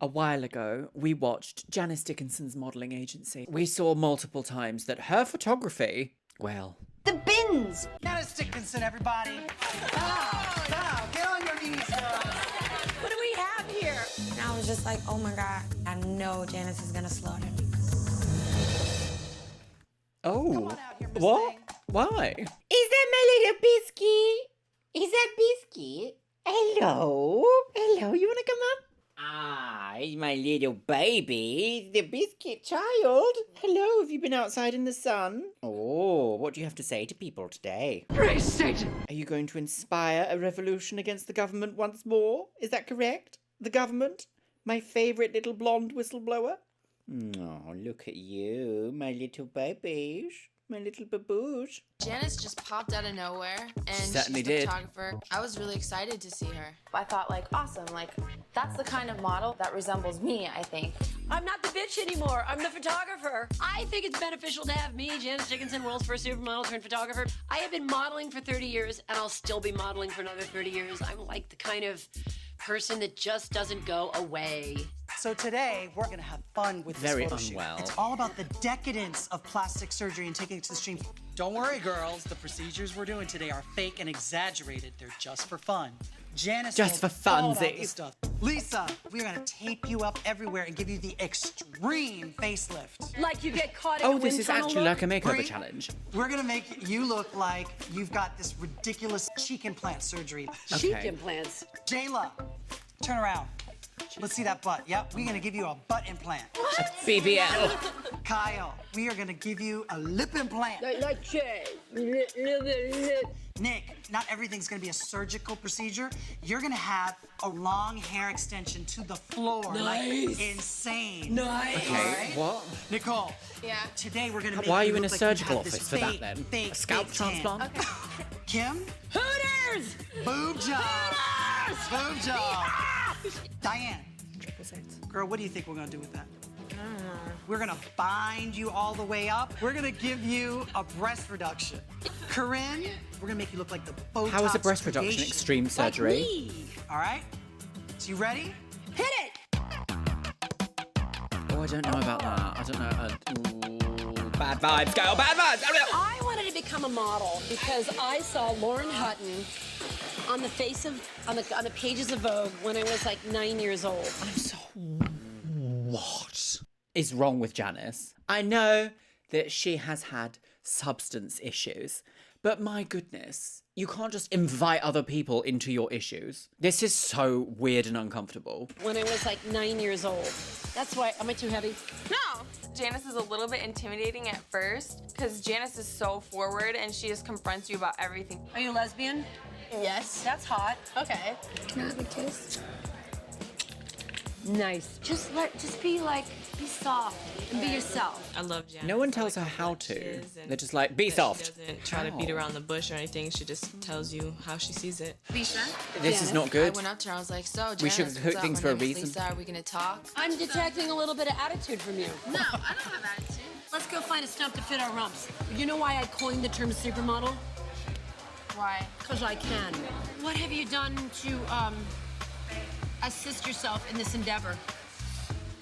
S1: A while ago, we watched Janice Dickinson's modelling agency. We saw multiple times that her photography, well,
S11: The bins! Janice Dickinson, everybody. Now, get on your knees, girl.
S10: What do we have here? And I was just like, oh my God, I know Janice is gonna slaughter me.
S1: oh, what? Why? Is that my little biscuit? Is that biscuit? Hello? Hello, you wanna come up? Ah, he's my little baby, the biscuit child. Hello, have you been outside in the sun? Oh, what do you have to say to people today?
S2: Praise Satan!
S1: Are you going to inspire a revolution against the government once more? Is that correct? The government? My favourite little blonde whistleblower? Oh, look at you, my little babies. My little baboosh.
S3: Janice just popped out of nowhere, and
S1: certainly
S3: she's the
S1: did.
S3: photographer. I was really excited to see her.
S8: I thought, like, awesome. Like, that's the kind of model that resembles me, I think.
S9: I'm not the bitch anymore. I'm the photographer. I think it's beneficial to have me, Janice Dickinson, world's first supermodel turned photographer. I have been modeling for 30 years, and I'll still be modeling for another 30 years. I'm like the kind of person that just doesn't go away.
S11: So today, we're gonna have fun with
S1: Very
S11: this photo shoot.
S1: unwell.
S11: It's all about the decadence of plastic surgery and taking it to the extreme. Don't worry, girls. The procedures we're doing today are fake and exaggerated. They're just for fun. Janice
S1: Just
S11: knows
S1: for
S11: all about
S1: funsies.
S11: this stuff. Lisa, we're gonna tape you up everywhere and give you the extreme facelift.
S9: Like you get caught in
S1: Oh,
S9: a
S1: this
S9: wind
S1: is
S9: tunnel
S1: actually
S9: look?
S1: like a makeover
S11: Bree,
S1: challenge.
S11: We're gonna make you look like you've got this ridiculous cheek implant surgery.
S9: Cheek
S1: Okay.
S9: implants.
S11: Jayla, turn around. Let's see that butt. Yep, we're gonna give you a butt implant.
S1: BBL.
S11: Kyle, we are gonna give you a lip implant.
S9: Like Jay. Lip.
S11: Nick, not everything's gonna be a surgical procedure. You're gonna have a long hair extension to the floor. Like
S9: Nice.
S11: insane.
S9: Nice.
S1: Okay, what?
S11: Nicole,
S3: Yeah.
S11: today we're gonna make
S1: Why are you in
S11: look
S1: a
S11: like
S1: surgical
S11: have this
S1: office for that
S11: fake,
S1: then?
S11: Fake,
S1: A scalp
S11: fake tan.
S1: transplant?
S11: Kim,
S9: Hooters!
S11: boob job.
S9: Hooters!
S11: Boob job. Diane,
S1: Triple sets.
S11: girl, what do you think we're gonna do with that? We're gonna bind you all the way up. We're gonna give you a breast reduction. Corinne, we're gonna make you look like the Botox
S1: How is a breast reduction
S11: creation.
S1: extreme surgery?
S11: All right? So you ready?
S9: Hit it!
S1: Oh, I don't know about that. I don't know. Ooh, bad vibes, girl. Bad vibes.
S9: I wanted to become a model because I saw Lauren Hutton on the face of on the pages of Vogue when I was like 9 years old.
S1: I'm so. What is wrong with Janice? I know that she has had substance issues, but my goodness, you can't just invite other people into your issues. This is so weird and uncomfortable.
S9: When I was like 9 years old. That's why. Am I too heavy?
S3: No. Janice is a little bit intimidating at first because Janice is so forward and she just confronts you about everything.
S9: Are you lesbian?
S3: Yes.
S9: That's hot.
S3: Okay.
S10: Can I have a kiss?
S9: Nice. Just be soft and be yourself.
S6: I love Janice.
S1: No one tells her how to. They're just like, be soft.
S6: She doesn't try to beat around the bush or anything. She just tells you how she sees it.
S7: Lisa?
S1: This is not good.
S7: I went up to her, I was like, so,
S1: We
S7: Janice,
S1: should hook
S7: what's up?
S1: things
S7: My
S1: for a
S7: name is
S1: reason.
S7: Lisa, are we gonna talk?
S9: I'm detecting a little bit of attitude from you.
S7: No, I don't have attitude.
S9: Let's go find a stump to fit our rumps. You know why I coined the term supermodel?
S7: Why?
S9: Because I can. What have you done to assist yourself in this endeavor?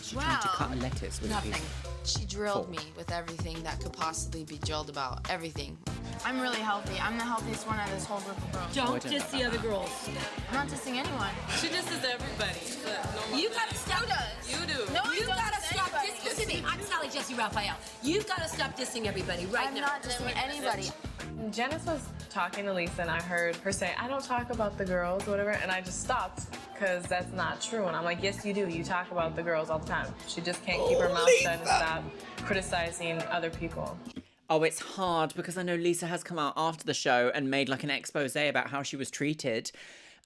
S1: She's trying to cut a lettuce with a piece.
S7: Nothing. She drilled me with everything that could possibly be drilled about. Everything. I'm really healthy. I'm the healthiest one out of this whole group of girls.
S9: Don't diss the other girls.
S7: I'm not dissing anyone.
S6: She disses everybody.
S9: You gotta stop.
S6: You do.
S7: No,
S9: You
S7: I don't
S9: gotta
S7: diss
S9: stop
S7: anybody.
S9: dissing me. I'm Sally Jesse Raphael. You've gotta stop dissing everybody right
S7: I'm
S9: now.
S7: not dissing anybody.
S6: Janice was talking to Lisa, and I heard her say, I don't talk about the girls, whatever, and I just stopped, because that's not true. And I'm like, yes, you do. You talk about the girls all the time. She just can't keep her mouth shut and stop criticizing other people.
S1: Oh, it's hard because I know Lisa has come out after the show and made like an expose about how she was treated.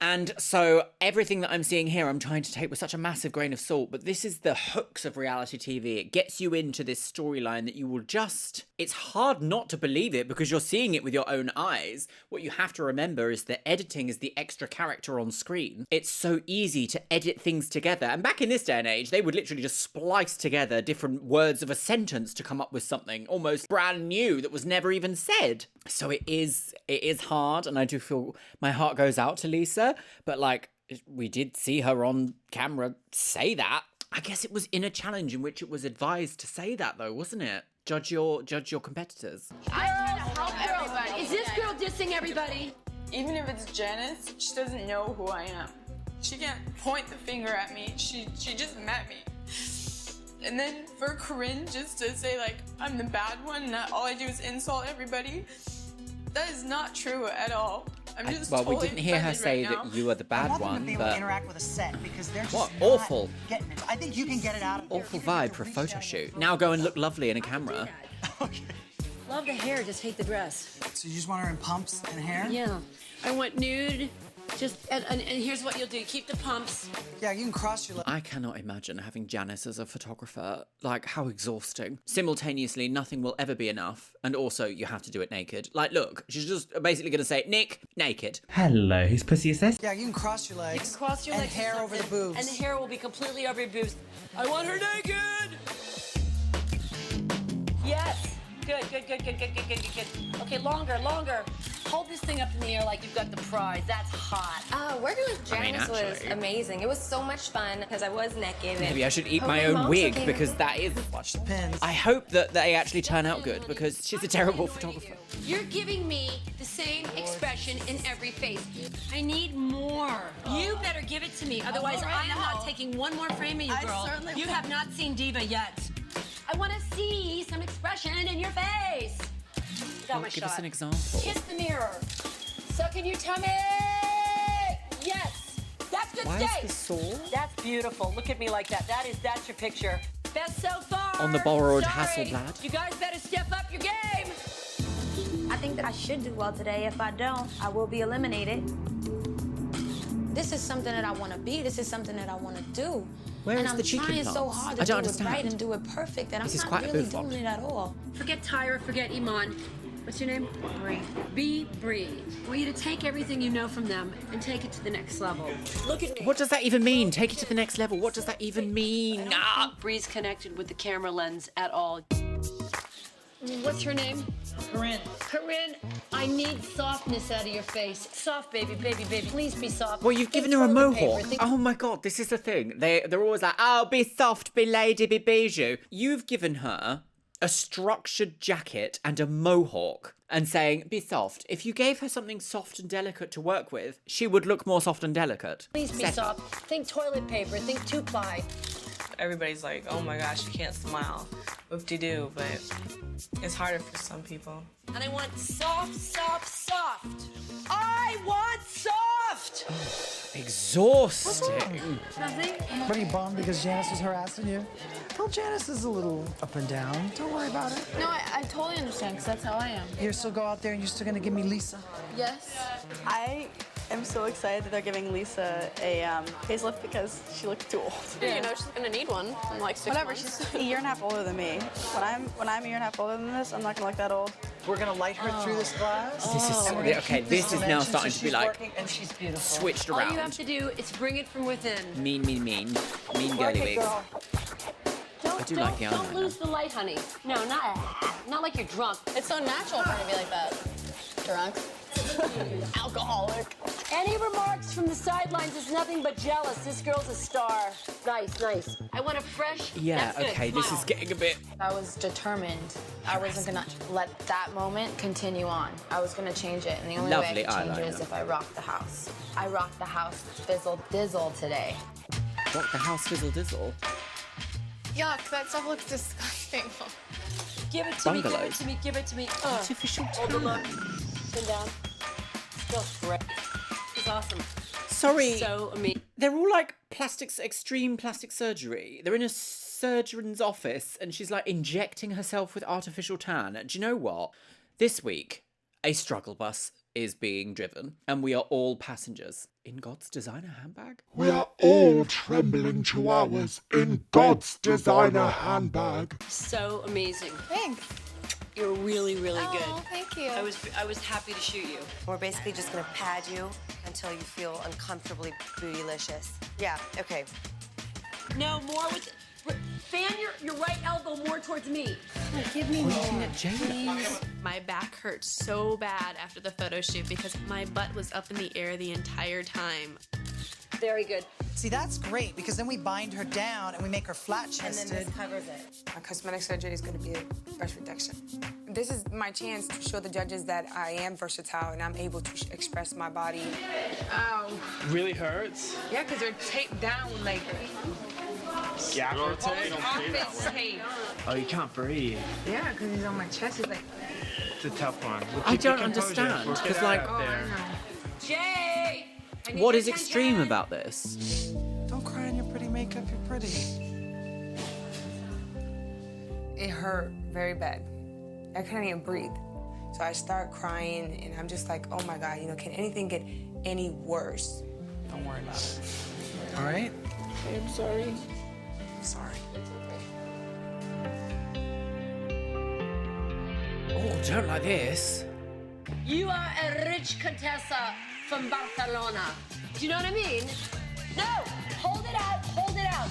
S1: And so everything that I'm seeing here, I'm trying to take with such a massive grain of salt, but this is the hooks of reality TV. It gets you into this storyline that you will just... It's hard not to believe it because you're seeing it with your own eyes. What you have to remember is that editing is the extra character on screen. It's so easy to edit things together. And back in this day and age, they would literally just splice together different words of a sentence to come up with something almost brand new that was never even said. So it is hard, and I do feel my heart goes out to Lisa. But like, we did see her on camera say that. I guess it was in a challenge in which it was advised to say that, though, wasn't it? Judge your competitors.
S7: I'm trying to help everybody.
S9: Is this girl dissing everybody?
S12: Even if it's Janice, she doesn't know who I am. She can't point the finger at me. She just met me. And then for Corinne just to say like, I'm the bad one and that all I do is insult everybody, that is not true at all. I'm just
S1: Well,
S12: totally
S1: we didn't hear her
S12: offended
S1: say
S12: right now.
S1: that you are the bad
S14: I want them
S1: one,
S14: to be able to
S1: but
S14: interact with a set because they're just
S1: what
S14: not
S1: awful,
S14: getting it. I think you can get it out of
S1: awful vibe for a photo shoot. Now go and look lovely in a camera.
S9: Love the hair, just hate the dress.
S14: So you just want her in pumps and hair?
S9: Yeah. I want nude. Just and here's what you'll do. Keep the pumps.
S14: Yeah, you can cross your legs.
S1: I cannot imagine having Janice as a photographer. Like, how exhausting. Simultaneously, nothing will ever be enough. And also, you have to do it naked. Like, look, she's just basically going to say, Nick, naked.
S20: Hello, whose pussy is this?
S14: Yeah, you can cross your legs.
S9: You can cross your
S14: and
S9: legs
S14: hair over the boobs.
S9: And the hair will be completely over your boobs. I want her naked. Yes. Good. Okay, longer. Hold this thing up in the air like you've got the prize. That's hot.
S23: Working with Janice was
S1: actually.
S23: amazing. It was so much fun because I was naked.
S1: Maybe I should eat
S23: Oh,
S1: my
S23: my
S1: own
S23: mom
S1: wig
S23: came
S1: because
S23: over.
S1: that is...
S14: Watch the pins.
S1: I hope that they actually turn out good because she's a terrible photographer.
S9: You're giving me the same expression in every face. I need more. You better give it to me. Otherwise,
S7: right
S9: I am
S7: now.
S9: not taking one more frame of you,
S7: I
S9: girl.
S7: certainly
S9: You
S7: will.
S9: have not seen Diva yet. I want to see some expression in your face. Got my
S1: Give
S9: shot.
S1: us an example.
S9: Kiss the mirror. Suck in your tummy. Yes. That's good
S1: Why is
S9: steak.
S1: this sore?
S9: That's beautiful. Look at me like that. That's your picture. Best so far.
S1: On the borrowed
S9: Sorry.
S1: Hasselblad.
S9: You guys better step up your game.
S10: I think that I should do well today. If I don't, I will be eliminated. This is something that I want to be. This is something that I want to do.
S1: Where
S10: and
S1: is
S10: I'm
S1: the cheeky
S10: trying so
S1: plants?
S10: hard
S1: I
S10: to do
S1: don't
S10: it
S1: understand.
S10: right and do it perfect that
S1: This is
S10: I'm
S1: quite
S10: not
S1: a
S10: really
S1: bouffant.
S10: doing it at all.
S9: Forget Tyra, forget Iman. What's your name? Bree. Be Bree. I want you to take everything you know from them and take it to the next level. Look at me.
S1: What does that even mean? Take it to the next level. What does that even mean?
S9: I don't think Bree's connected with the camera lens at all. What's her name?
S14: Corinne.
S9: Corinne, I need softness out of your face. Soft, baby. Please be soft.
S1: Well, you've given her a mohawk. Oh my god, this is the thing. They're always like, oh, be soft, be lady, be bijou. You've given her a structured jacket and a mohawk and saying, be soft. If you gave her something soft and delicate to work with, she would look more soft and delicate.
S9: Please be soft. Think toilet paper. Think 2-ply.
S6: Everybody's like, oh my gosh, you can't smile. Whoop-de-doo, but it's harder for some people.
S9: And I want soft. I want soft!
S1: Exhausting.
S9: Nothing?
S14: What are you bummed because Janice was harassing you? Well, Janice is a little up and down. Don't worry about it.
S7: No, I totally understand because that's how I am.
S14: You're still go out there and you're still gonna give me Lisa.
S7: Yes.
S17: I I'm so excited that they're giving Lisa a facelift because she looks too old.
S4: Yeah. You know she's gonna need one in like 6
S17: Whatever,
S4: months.
S17: she's a year and a half older than me. When I'm a year and a half older than this, I'm not gonna look that old.
S14: We're gonna light her through this glass.
S1: This is
S14: and we're gonna
S1: okay.
S14: keep
S1: This is now
S14: dimension
S1: starting
S14: so
S1: to be
S14: she's
S1: like
S14: working and she's beautiful.
S1: switched
S9: All
S1: around.
S9: you have to do is bring it from within.
S1: Mean girly wigs. I do like the
S9: Don't
S1: eyeliner.
S9: lose the light, honey. No, not like you're drunk.
S4: It's so natural for her to be like that. Drunk. Alcoholic.
S9: Any remarks from the sidelines is nothing but jealous. This girl's a star. Nice, nice. I want a fresh.
S1: Yeah,
S9: That's good.
S1: okay, this
S9: Smile.
S1: is getting a bit...
S8: I was determined. I wasn't gonna let that moment continue on. I was gonna change it, and the only way I
S1: Lovely
S8: could change it is
S1: eyeliner.
S8: if I rocked the house. I rocked the house fizzle dizzle today.
S1: Rock the house fizzle dizzle.
S4: Yuck, that stuff looks disgusting.
S9: Give it to me, give it
S1: Bungalows.
S9: to me, give it to me.
S1: Artificial
S9: Overlook.
S1: tan.
S9: Sit down. Still great. It's awesome.
S1: Sorry.
S9: So amazing.
S1: They're all like extreme plastic surgery. They're in a surgeon's office and she's like injecting herself with artificial tan. Do you know what? This week, a struggle bus is being driven and we are all passengers in God's designer handbag.
S16: We are all trembling chihuahuas in God's designer handbag.
S9: So amazing.
S4: Thanks.
S9: You're really, really good.
S4: Oh, thank you.
S9: I was happy to shoot you.
S18: We're basically just gonna pad you until you feel uncomfortably bootylicious. Yeah, okay.
S9: No, more with... Fan your right elbow more towards me.
S4: Give me more.
S1: Please.
S4: My back hurt so bad after the photo shoot because my butt was up in the air the entire time.
S9: Very good.
S14: See, that's great because then we bind her down and we make her flat-chested.
S18: And then this covers it.
S5: My cosmetic surgery is going to be a breast reduction. This is my chance to show the judges that I am versatile and I'm able to express my body. Ow.
S21: Really hurts?
S5: Yeah, because they're taped down like...
S21: Gaffer tape?
S5: Office tape.
S21: Oh, you can't breathe.
S5: Yeah, because he's on my chest. It's like...
S21: It's a tough one. We'll
S1: I
S21: keep your
S1: don't
S21: composure.
S1: understand,
S21: We'll get
S1: 'cause,
S21: out
S1: like-
S21: of there.
S9: Jay! I need
S1: What
S9: your
S1: is extreme
S9: attention.
S1: about this?
S14: Don't cry in your pretty makeup, you're pretty.
S5: It hurt very bad. I couldn't even breathe. So I start crying and I'm just like, oh my God, you know, can anything get any worse?
S14: Don't worry about it. All right?
S5: I'm sorry.
S14: Sorry.
S1: Oh, don't like this.
S9: You are a rich contessa from Barcelona. Do you know what I mean? No! Hold it out, hold it out.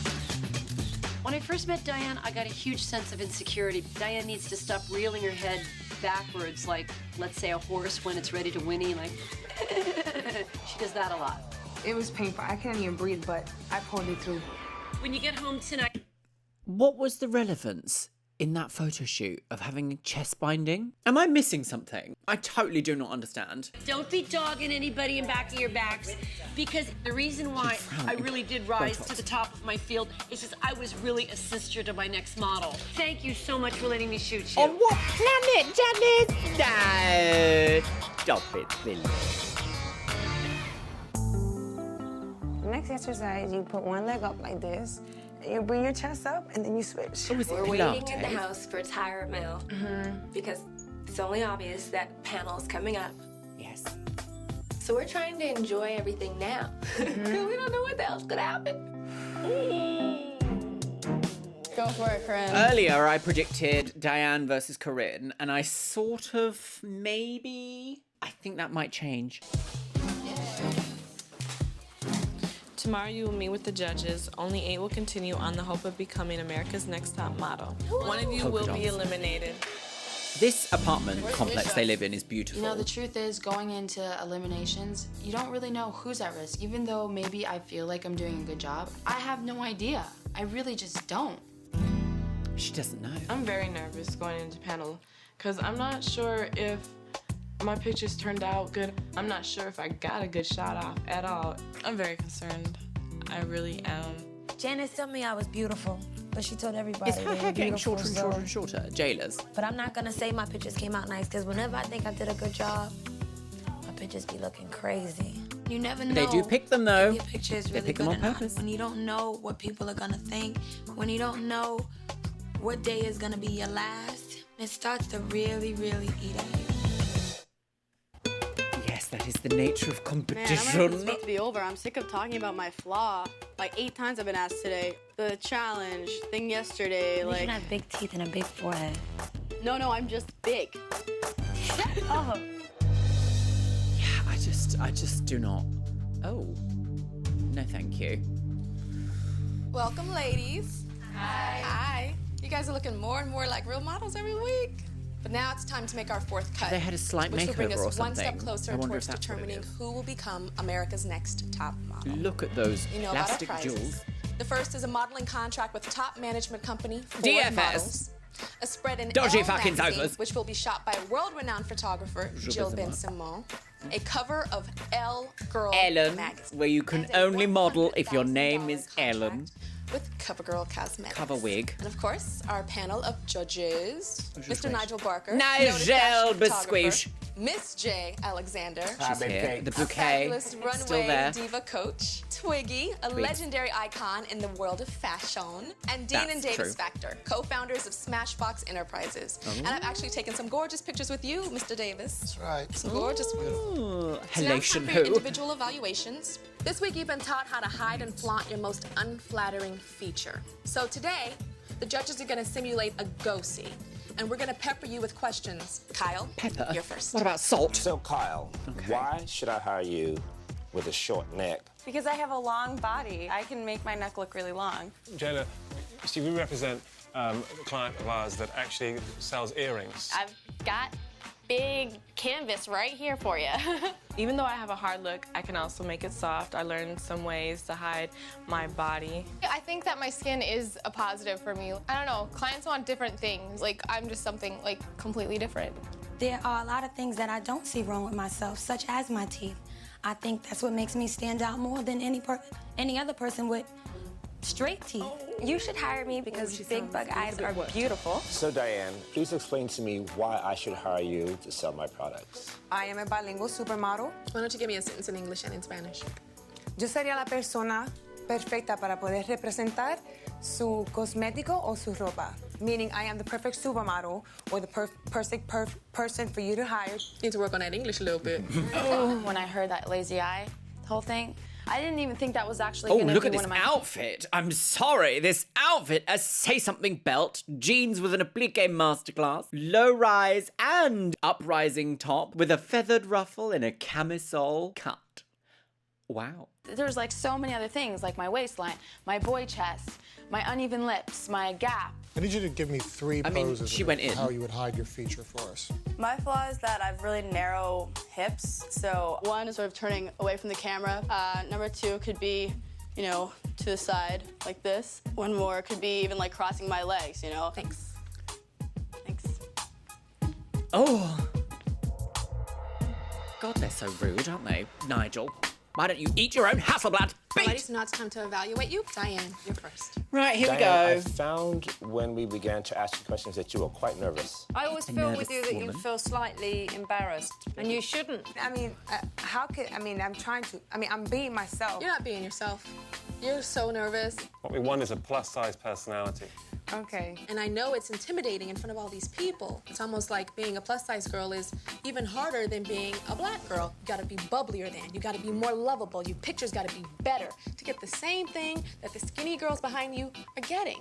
S9: When I first met Diane, I got a huge sense of insecurity. Diane needs to stop reeling her head backwards like, let's say, a horse when it's ready to whinny, like, she does that a lot.
S5: It was painful. I couldn't even breathe, but I pulled it through.
S9: When you get home tonight...
S1: What was the relevance in that photo shoot of having chest binding? Am I missing something? I totally do not understand.
S9: Don't be dogging anybody in back of your backs, because the reason why I really did rise to the top of my field is because I was really a sister to my next model. Thank you so much for letting me shoot you.
S1: On what planet, Janice? No! Stop it, Billy.
S5: The next exercise, you put one leg up like this, and you bring your chest up, and then you switch.
S23: We're waiting in the house for Tyra Mill because it's only obvious that panel is coming up.
S1: Yes.
S23: So we're trying to enjoy everything now because we don't know what the hell's gonna happen.
S4: Go for it, Corinne.
S1: Earlier, I predicted Diane versus Corinne, and I sort of I think that might change.
S6: Tomorrow you will meet with the judges. Only 8 will continue on the hope of becoming America's Next Top Model. One of you
S1: Polka
S6: will be
S1: dots.
S6: eliminated.
S1: This apartment complex they live in is beautiful.
S8: You know, the truth is, going into eliminations, you don't really know who's at risk. Even though maybe I feel like I'm doing a good job, I have no idea. I really just don't.
S1: She doesn't know.
S6: I'm very nervous going into panel because I'm not sure if my pictures turned out good. I'm not sure if I got a good shot off at all. I'm very concerned. I really am.
S10: Janice told me I was beautiful, but she told everybody
S1: Is her
S10: they were
S1: hair getting
S10: beautiful,
S1: shorter and shorter and shorter? Jailers.
S10: But I'm not gonna say my pictures came out nice, because whenever I think I did a good job, my pictures be looking crazy. You never know.
S1: They do pick them though.
S10: If your picture is
S1: They
S10: really
S1: pick them
S10: good
S1: on
S10: or not.
S1: purpose.
S10: When you don't know what people are gonna think, when you don't know what day is gonna be your last, it starts to really, really eat at you.
S1: Yes, That is the nature of
S15: Man,
S1: competition.
S15: I'm ready for this week to be over. I'm sick of talking about my flaw. Like 8 times I've been asked today. The challenge thing yesterday.
S10: You
S15: like
S10: should have big teeth and a big forehead.
S15: No, I'm just big. Shut up.
S1: I just do not. Oh. No, thank you.
S19: Welcome, ladies. Hi. You guys are looking more and more like real models every week. But now it's time to make our fourth cut.
S1: They had a slight
S19: which will bring
S1: makeover
S19: us
S1: or
S19: one step
S1: something.
S19: closer
S1: I wonder
S19: towards
S1: if that's what it
S19: determining
S1: is.
S19: who will become America's next top model.
S1: Look at those
S19: You know about our
S1: plastic
S19: prizes.
S1: jewels.
S19: The first is a modeling contract with top management company Ford
S1: DFS.
S19: Models. A spread in
S1: Dodgy
S19: Elle
S1: fucking
S19: magazine,
S1: sofas.
S19: which will be shot by world-renowned photographer Jill
S1: Ben
S19: Ben Simon. A cover of Elle Girl
S1: Ellen,
S19: magazine
S1: where you can only model if your name is Ellen.
S19: with CoverGirl Cosmetics.
S1: Cover wig.
S19: And of course, our panel of judges, Mr.
S1: right.
S19: Nigel Barker,
S1: Nigel
S19: noted fashion
S1: Bisquish.
S19: photographer, Miss J. Alexander,
S1: She's here. The
S19: a
S1: bouquet.
S19: fabulous
S1: Still
S19: runway
S1: there.
S19: diva coach, Twiggy, a
S1: Twiggy.
S19: legendary icon in the world of fashion, and Dean
S1: That's
S19: and Davis
S1: true.
S19: Factor, co-founders of Smashbox Enterprises.
S1: Oh.
S19: And I've actually taken some gorgeous pictures with you, Mr. Davis. That's
S22: right.
S19: Some gorgeous ones.
S1: Ooh,
S19: So now it's
S1: Halation
S19: time for your
S1: who?
S19: individual evaluations. This week you've been taught how to hide and flaunt your most unflattering feature. So today, the judges are going to simulate a go-see, and we're going to pepper you with questions. Kyle,
S1: Pepper?
S19: you're first.
S1: What about salt?
S24: So, Kyle, why should I hire you with a short neck?
S25: Because I have a long body. I can make my neck look really long.
S21: Jenna, you see, we represent a client of ours that actually sells earrings.
S4: I've got big canvas right here for you.
S6: Even though I have a hard look, I can also make it soft. I learned some ways to hide my body.
S26: I think that my skin is a positive for me. I don't know, clients want different things. Like, I'm just something, like, completely different.
S10: There are a lot of things that I don't see wrong with myself, such as my teeth. I think that's what makes me stand out more than any other person with straight teeth.
S23: You should hire me because big bug eyes are beautiful.
S24: So, Diane, please explain to me why I should hire you to sell my products.
S5: I am a bilingual supermodel.
S19: Why don't you give me a sentence in English and in Spanish?
S5: Yo sería la persona perfecta para poder representar su cosmético o su ropa. Meaning I am the perfect supermodel or the perfect person for you to hire.
S19: Need to work on that English a little bit.
S8: When I heard that lazy eye whole thing, I didn't even think that was actually
S1: Oh,
S8: going to
S1: look
S8: be
S1: at this
S8: one of my
S1: outfit. I'm sorry. This outfit, a say-something belt, jeans with an applique masterclass, low-rise and uprising top with a feathered ruffle in a camisole cut. Wow.
S8: There's like so many other things, like my waistline, my boy chest, my uneven lips, my gap.
S27: I need you to give me 3
S1: I mean,
S27: poses
S1: she
S27: of
S1: went in.
S27: how you would hide your feature for us.
S15: My flaw is that I've really narrow hips. So one is sort of turning away from the camera. Number 2 could be, you know, to the side like this. One more could be even like crossing my legs, you know.
S19: Thanks.
S1: Oh. God, they're so rude, aren't they? Nigel, why don't you eat your own Hasselblad?
S19: Ladies, now it's time to evaluate you. Diane, you're first.
S1: Right, here
S24: Diane,
S1: we go.
S24: I found when we began to ask you questions that you were quite nervous.
S28: I always feel with you that you feel slightly embarrassed, and you shouldn't.
S5: I mean, I'm being myself.
S19: You're not being yourself. You're so nervous.
S21: What we want is a plus-size personality.
S19: Okay. And I know it's intimidating in front of all these people. It's almost like being a plus-size girl is even harder than being a black girl. You gotta be bubblier than. You gotta be more lovable. Your pictures gotta be better to get the same thing that the skinny girls behind you are getting.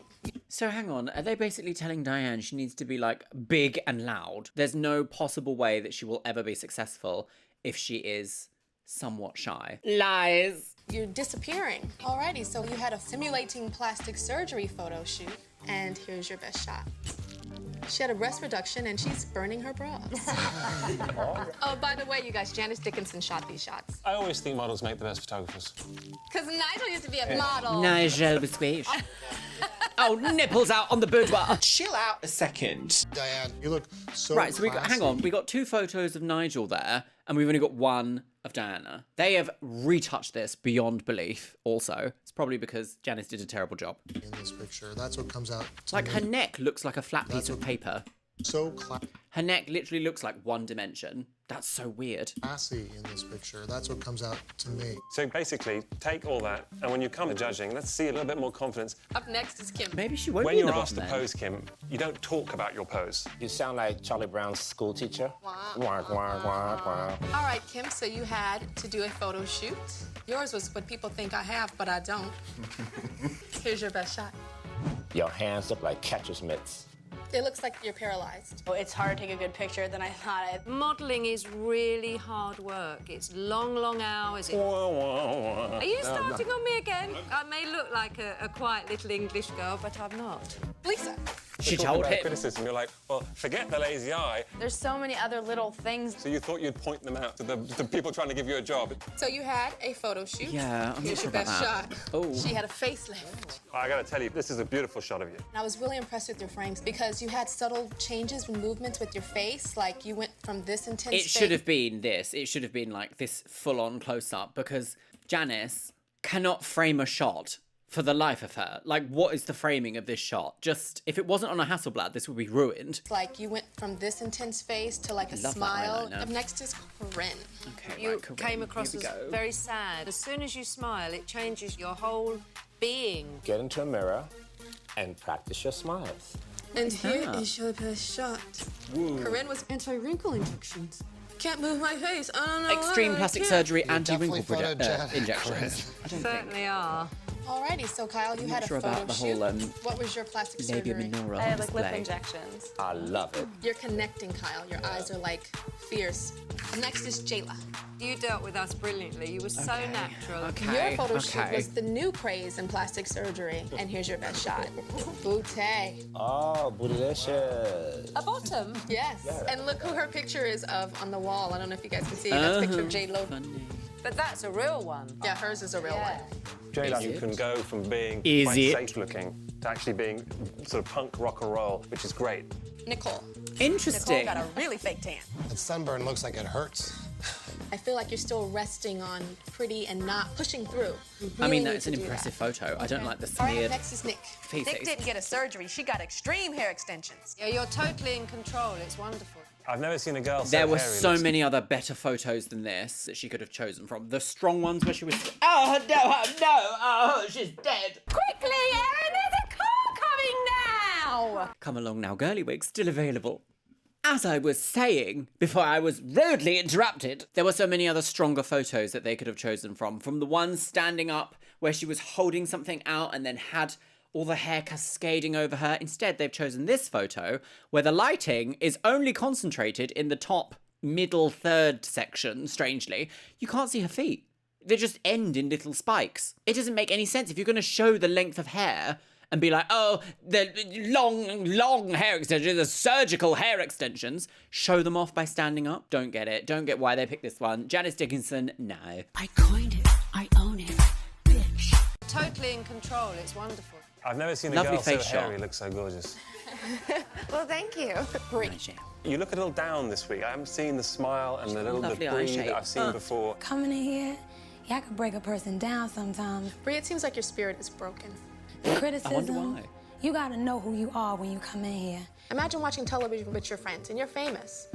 S1: So hang on, are they basically telling Diane she needs to be like big and loud? There's no possible way that she will ever be successful if she is somewhat shy. Lies.
S19: You're disappearing. Alrighty, so you had a simulating plastic surgery photo shoot, and here's your best shot. She had a breast reduction and she's burning her bras. Oh, by the way, you guys, Janice Dickinson shot these shots.
S21: I always think models make the best photographers.
S19: Because Nigel used to be a model.
S1: Nigel Bisquish. Oh, nipples out on the boudoir.
S14: Chill out a second.
S27: Diane, you look so
S1: Right, so hang on.
S27: classy.
S1: We got 2 photos of Nigel there, and we've only got 1 of Diana. They have retouched this beyond belief. Also, it's probably because Janice did a terrible job.
S27: In this picture, that's what comes out. To
S1: Like
S27: me.
S1: her neck looks like a flat piece of paper.
S27: So classy.
S1: Her neck literally looks like one dimension. That's so weird.
S27: Classy in this picture. That's what comes out to me.
S21: So basically, take all that, and when you come to judging, let's see a little bit more confidence.
S19: Up next is Kim.
S1: Maybe she won't
S21: When
S1: be in
S21: you're
S1: the
S21: asked to
S1: bottom then.
S21: pose, Kim, you don't talk about your pose.
S24: You sound like Charlie Brown's school teacher.
S19: Wah,
S24: Wah, wah, wah, wah.
S19: All right, Kim, so you had to do a photo shoot. Yours was what people think I have, but I don't. Here's your best shot.
S24: Your hands look like catcher's mitts.
S19: It looks like you're paralyzed.
S15: Oh, it's harder to take a good picture than I thought.
S28: Modelling is really hard work. It's long, long hours. Are you starting on me again? I may look like a quiet little English girl, but I'm not.
S19: Lisa.
S1: She
S21: Talk
S1: told
S21: about
S1: him.
S21: criticism. You're like, well, forget the lazy eye.
S8: There's so many other little things.
S21: So you thought you'd point them out to the people trying to give you a job.
S19: So you had a photo shoot.
S1: Yeah, I'm not
S19: Here's
S1: sure
S19: your
S1: about
S19: best
S1: that.
S19: shot.
S1: Oh.
S19: She had a facelift.
S21: I gotta tell you, this is a beautiful shot of you.
S19: And I was really impressed with your frames because you had subtle changes and movements with your face. Like you went from this intense
S1: It
S19: face.
S1: should have been this. It should have been like this full-on close-up because Janice cannot frame a shot for the life of her. Like, what is the framing of this shot? Just, if it wasn't on a Hasselblad, this would be ruined.
S19: Like you went from this intense face to like a
S1: Love that
S19: smile.
S1: eyeliner.
S19: Up next is Corinne.
S1: Okay,
S28: You
S1: right, Corinne,
S28: came across
S1: here we
S28: as
S1: go.
S28: very sad. As soon as you smile, it changes your whole being.
S24: Get into a mirror and practice your smiles.
S19: And here is your best shot. Corinne was anti-wrinkle injections. Can't move my face. I don't know.
S1: Extreme
S19: why I
S1: plastic
S19: can't.
S1: surgery,
S27: You're
S1: anti-wrinkle
S27: definitely photogenic,
S1: injections. I don't think.
S28: Certainly are.
S19: Alrighty, so Kyle, you
S1: I'm
S19: had
S1: not
S19: a
S1: sure
S19: photo
S1: about the
S19: shoot.
S1: whole
S19: What was your plastic
S1: labia
S19: surgery?
S1: minora
S25: I had like lip
S1: display.
S25: injections.
S24: I love it.
S19: You're connecting, Kyle. Your eyes are like fierce. Next is Jayla.
S28: You dealt with us brilliantly. You were so natural.
S1: Okay,
S19: Your photo shoot
S1: okay.
S19: was the new craze in plastic surgery. And here's your best shot. Bootay.
S24: Oh, bootylicious.
S28: A bottom.
S19: Yes. And look who her picture is of on the wall. I don't know if you guys can see it. That's a picture of J-Lo.
S28: But that's a real one.
S19: Yeah, hers is a real one.
S21: Jayla,
S1: Is
S21: you
S1: it?
S21: can go from being
S1: Is
S21: quite
S1: it?
S21: safe looking to actually being sort of punk rock and roll, which is great.
S19: Nicole.
S1: Interesting.
S28: Nicole got a really fake tan.
S27: That sunburn looks like it hurts.
S19: I feel like you're still resting on pretty and not pushing through. You
S1: I mean,
S19: really
S1: that's
S19: need
S1: an
S19: to do
S1: impressive
S19: that.
S1: photo. I don't like the
S19: All right,
S1: smeared
S19: next is Nick.
S1: faces.
S28: Nick didn't get a surgery. She got extreme hair extensions. Yeah, you're totally in control. It's wonderful.
S21: I've never seen a girl so
S1: There were
S21: hairy.
S1: so
S21: Looks-
S1: many other better photos than this that she could have chosen from. The strong ones where she was, oh no, oh, she's dead.
S28: Quickly, Erin, there's a car coming now!
S1: Come along now, girly wig, still available. As I was saying, before I was rudely interrupted, there were so many other stronger photos that they could have chosen from. From the one standing up where she was holding something out and then had all the hair cascading over her. Instead, they've chosen this photo where the lighting is only concentrated in the top middle third section, strangely. You can't see her feet. They just end in little spikes. It doesn't make any sense. If you're going to show the length of hair and be like, oh, the long hair extensions, the surgical hair extensions, show them off by standing up. Don't get it. Don't get why they picked this one. Janice Dickinson, no.
S28: I coined it. I own it. Bitch. Totally in control. It's wonderful.
S21: I've never seen a
S1: Lovely
S21: girl so
S1: face shot.
S21: hairy look so gorgeous.
S25: Well, thank you.
S21: You look a little down this week. I haven't seen the smile and the little
S1: Lovely eye
S21: debris
S1: shape.
S21: that I've seen before.
S10: Coming in here, yeah, I could break a person down sometimes.
S19: Brie, it seems like your spirit is broken.
S10: Criticism. You gotta know who you are when you come in here.
S19: Imagine watching television with your friends and you're famous.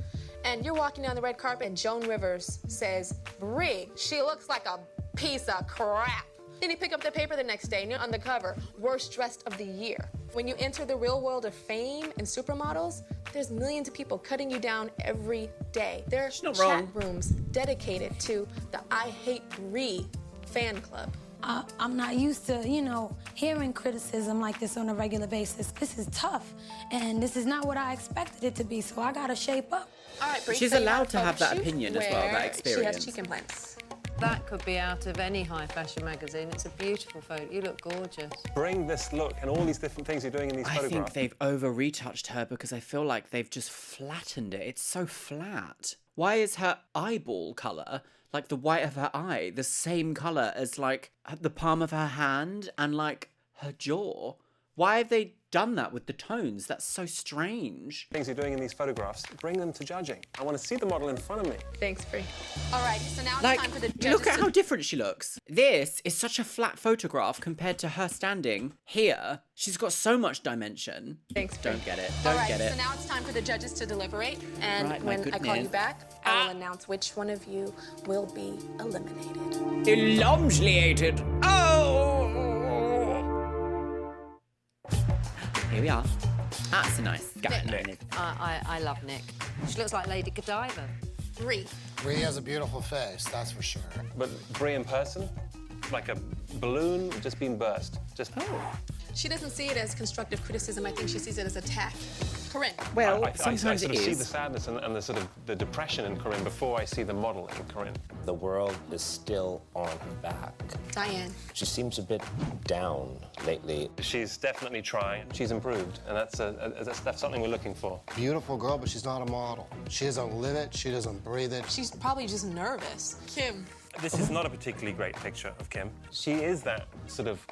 S19: And you're walking down the red carpet and Joan Rivers says, Brie, she looks like a piece of crap. Then you pick up the paper the next day and you're on the cover, worst dressed of the year. When you enter the real world of fame and supermodels, there's millions of people cutting you down every day. There are
S1: not
S19: chat
S1: wrong.
S19: rooms dedicated to the I Hate Brie fan club.
S10: I'm not used to, hearing criticism like this on a regular basis. This is tough, and this is not what I expected it to be, so I gotta shape up.
S19: All right, Brie,
S1: She's
S19: so you
S1: allowed
S19: a
S1: to have
S19: photo
S1: that
S19: shoot
S1: opinion as well, that
S19: where
S1: experience.
S19: She has cheek implants.
S28: That could be out of any high fashion magazine. It's a beautiful photo. You look gorgeous.
S21: Bring this look and all these different things you're doing in these
S1: I
S21: photographs.
S1: think they've over-retouched her because I feel like they've just flattened it. It's so flat. Why is her eyeball colour, like the white of her eye, the same colour as like the palm of her hand and like her jaw? Why have they done that with the tones? That's so strange.
S21: Things you're doing in these photographs, bring them to judging. I want to see the model in front of me.
S19: Thanks, Brie. All right, so now it's
S1: Like,
S19: time for the judges
S1: look at
S19: to...
S1: how different she looks. This is such a flat photograph compared to her standing here. She's got so much dimension.
S19: Thanks, Brie.
S1: Don't get it.
S19: All
S1: Don't
S19: right,
S1: get it.
S19: so now it's time for the judges to deliberate. And
S1: Right, my
S19: when I call you
S1: goodness.
S19: back, I will announce which one of you will be eliminated.
S1: Elongated. Oh! Here we are. That's a nice guy.
S21: Nick.
S28: I love Nick. She looks like Lady Godiva.
S19: Brie.
S27: Brie has a beautiful face, that's for sure.
S21: But Brie in person, like a balloon just being burst. Just.
S19: She doesn't see it as constructive criticism. I think she sees it as attack. Corinne.
S1: Well,
S21: I
S1: sometimes
S21: sort
S1: it
S21: of see
S1: is.
S21: the sadness and the sort of the depression in Corinne before I see the model in Corinne.
S24: The world is still on her back.
S19: Diane.
S24: She seems a bit down lately.
S21: She's definitely trying. She's improved, and that's something we're looking for.
S27: Beautiful girl, but she's not a model. She doesn't live it, she doesn't breathe it.
S19: She's probably just nervous. Kim.
S21: This is not a particularly great picture of Kim. She is that sort of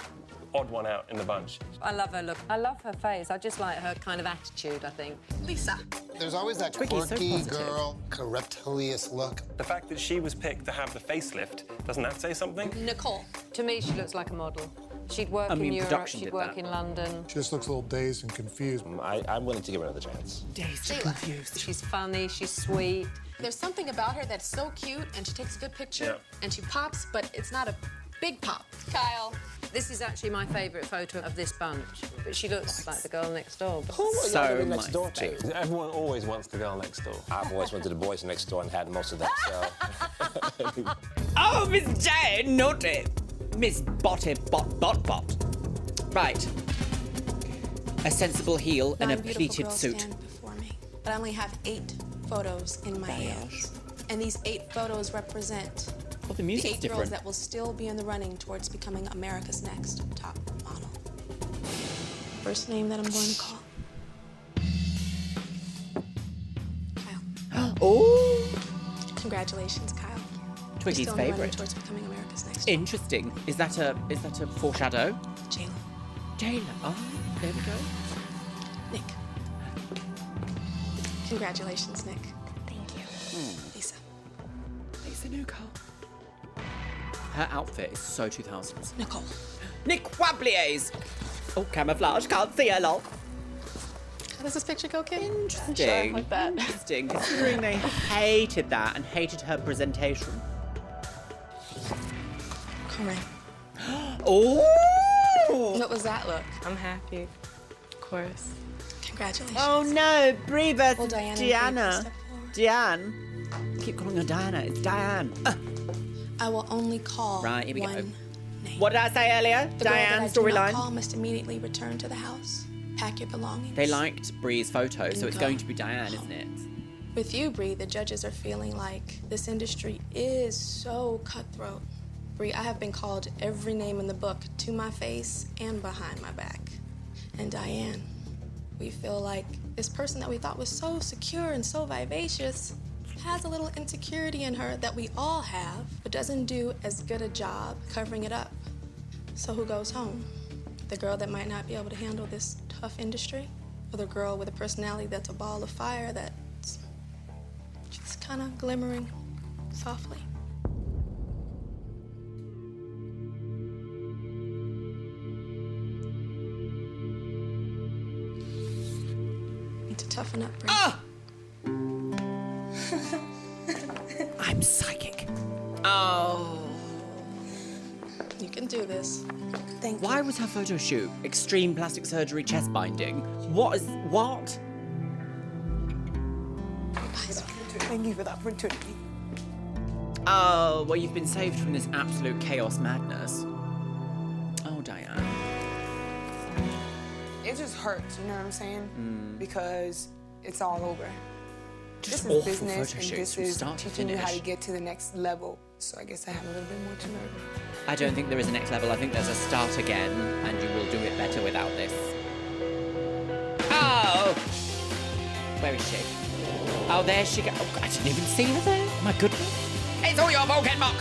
S21: odd one out in the bunch.
S28: I love her look. I love her face. I just like her kind of attitude, I think.
S19: Lisa.
S27: There's always that
S1: Quickie, so
S27: quirky
S1: positive.
S27: girl, kind of reptilious look.
S21: The fact that she was picked to have the facelift, doesn't that say something?
S19: Nicole.
S28: To me, she looks like a model. She'd work
S1: I mean,
S28: in Europe,
S1: production
S28: she'd
S1: did
S28: work
S1: that.
S28: in London.
S27: She just looks a little dazed and confused.
S24: I'm willing to give her another chance.
S1: Dazed and confused.
S28: She's funny, she's sweet.
S19: There's something about her that's so cute, and she takes a good picture,
S21: Yeah.
S19: and she pops, but it's not a big pop. Kyle.
S28: This is actually my favourite photo of this bunch, but she looks like the girl next door.
S24: Who would you
S1: So
S24: like to be next door
S1: MySpace.
S24: to?
S21: Everyone always wants the girl next door.
S24: I've always went to the boys next door and had most of that, so.
S1: Oh, Miss Jane, naughty. Miss Botty Bot. Right. A sensible heel and a
S19: 9 beautiful
S1: pleated
S19: girls
S1: suit.
S19: stand before me, but I only have 8 photos in my hands. And these 8 photos represent
S1: Well, the
S19: the
S1: music's
S19: 8 girls
S1: different.
S19: that will still be in the running towards becoming America's next top model. First name that I'm going to call. Kyle.
S1: Oh,
S19: Congratulations, Kyle.
S1: Twiggy's
S19: You're still in the running
S1: favourite.
S19: towards becoming America's next.
S1: Interesting. Is that a foreshadow?
S19: Jayla.
S1: Jayla. Oh, there we go.
S19: Nick. Congratulations, Nick. Thank you. Lisa.
S1: Lisa Nicole. Her outfit is so 2000s.
S19: Nicole.
S1: Nick Wabliers. Oh, camouflage. Can't see her, lol.
S19: How does this picture go, Kim?
S1: Interesting.
S19: Like that.
S1: Interesting. Considering they hated that and hated her presentation.
S19: Corinne.
S1: Oh!
S19: What was that look?
S15: I'm happy, of course.
S19: Congratulations.
S1: Oh no, Brie versus
S19: Well, Diana and Brie,
S1: Diana.
S19: step forward.
S1: Diane. I keep calling her Diana. It's Diane.
S19: I will only call
S1: Right, here we go.
S19: one name.
S1: What did I say earlier?
S19: The girl that
S1: Diane
S19: I do not
S1: storyline.
S19: call must immediately return to the house. Pack your belongings.
S1: They liked Brie's photo, so
S19: And
S1: it's
S19: go
S1: going to be Diane, isn't it?
S19: With you, Brie, the judges are feeling like this industry is so cutthroat. Brie, I have been called every name in the book to my face and behind my back. And Diane, we feel like this person that we thought was so secure and so vivacious has a little insecurity in her that we all have, but doesn't do as good a job covering it up. So who goes home? The girl that might not be able to handle this tough industry? Or the girl with a personality that's a ball of fire that's just kind of glimmering softly? Need to toughen up, Brie.
S1: Ah! I'm psychic. Oh.
S19: You can do this. Thank you.
S1: Why was her photo shoot extreme plastic surgery chest binding? What?
S5: Thank you for the opportunity.
S1: Oh, well, you've been saved from this absolute chaos madness. Oh, Diane.
S5: It just hurts, you know what I'm saying? Because it's all over.
S1: Just
S5: this is
S1: awful
S5: business,
S1: photo
S5: and
S1: shoots
S5: this
S1: from
S5: is
S1: start to
S5: teaching you how to
S1: finish.
S5: get to the next level. So I guess I have a little bit more to learn.
S1: I don't think there is a next level. I think there's a start again, and you will do it better without this. Oh! Where is she? Oh, there she goes. Oh, I didn't even see her there. My goodness. It's all your fault, Ken Mock.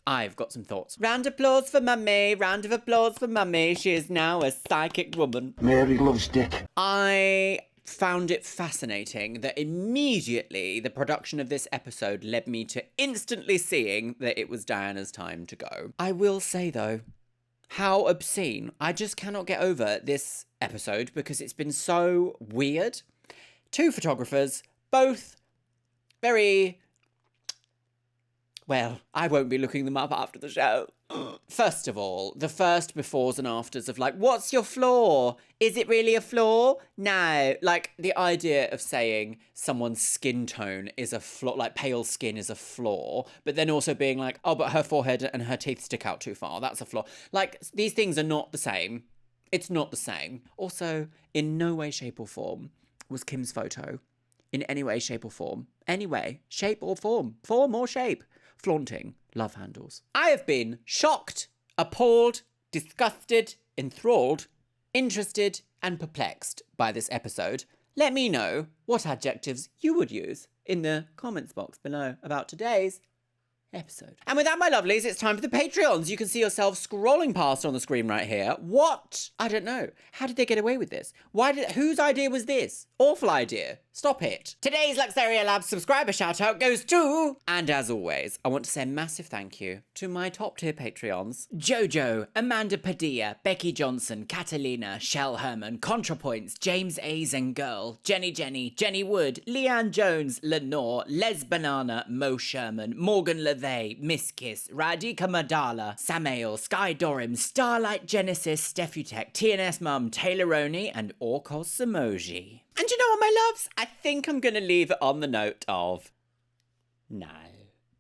S1: I've got some thoughts. Round of applause for Mummy. Round of applause for Mummy. She is now a psychic woman.
S16: Mary loves dick.
S1: I found it fascinating that immediately the production of this episode led me to instantly seeing that it was Diana's time to go. I will say, though, how obscene. I just cannot get over this episode because it's been so weird. Two photographers, both very... Well, I won't be looking them up after the show. First of all, the first befores and afters of like, what's your flaw? Is it really a flaw? No. Like, the idea of saying someone's skin tone is a flaw, like pale skin is a flaw, but then also being like, oh, but her forehead and her teeth stick out too far. That's a flaw. Like, these things are not the same. It's not the same. Also, in no way, shape or form was Kim's photo in any way, shape or form. Any way, shape or form. Form or shape. Flaunting love handles. I have been shocked, appalled, disgusted, enthralled, interested, and perplexed by this episode. Let me know what adjectives you would use in the comments box below about today's episode. And with that, my lovelies, it's time for the Patreons. You can see yourself scrolling past on the screen right here. What? I don't know. How did they get away with this? Whose idea was this? Awful idea. Stop it. Today's Luxeria Labs subscriber shout out goes to, and as always, I want to say a massive thank you to my top tier Patreons. Jojo, Amanda Padilla, Becky Johnson, Catalina, Shell Herman, ContraPoints, James A. Zengirl, Jenny Wood, Leanne Jones, Lenore, Les Banana, Mo Sherman, Morgan LeVay, Miss Kiss, Radhika Madala, Samael, Sky Dorim, Starlight Genesis, Steffutech, TNS Mum, Taylor Roney, and Orkos Emoji. And you know what, my loves? I think I'm going to leave it on the note of no.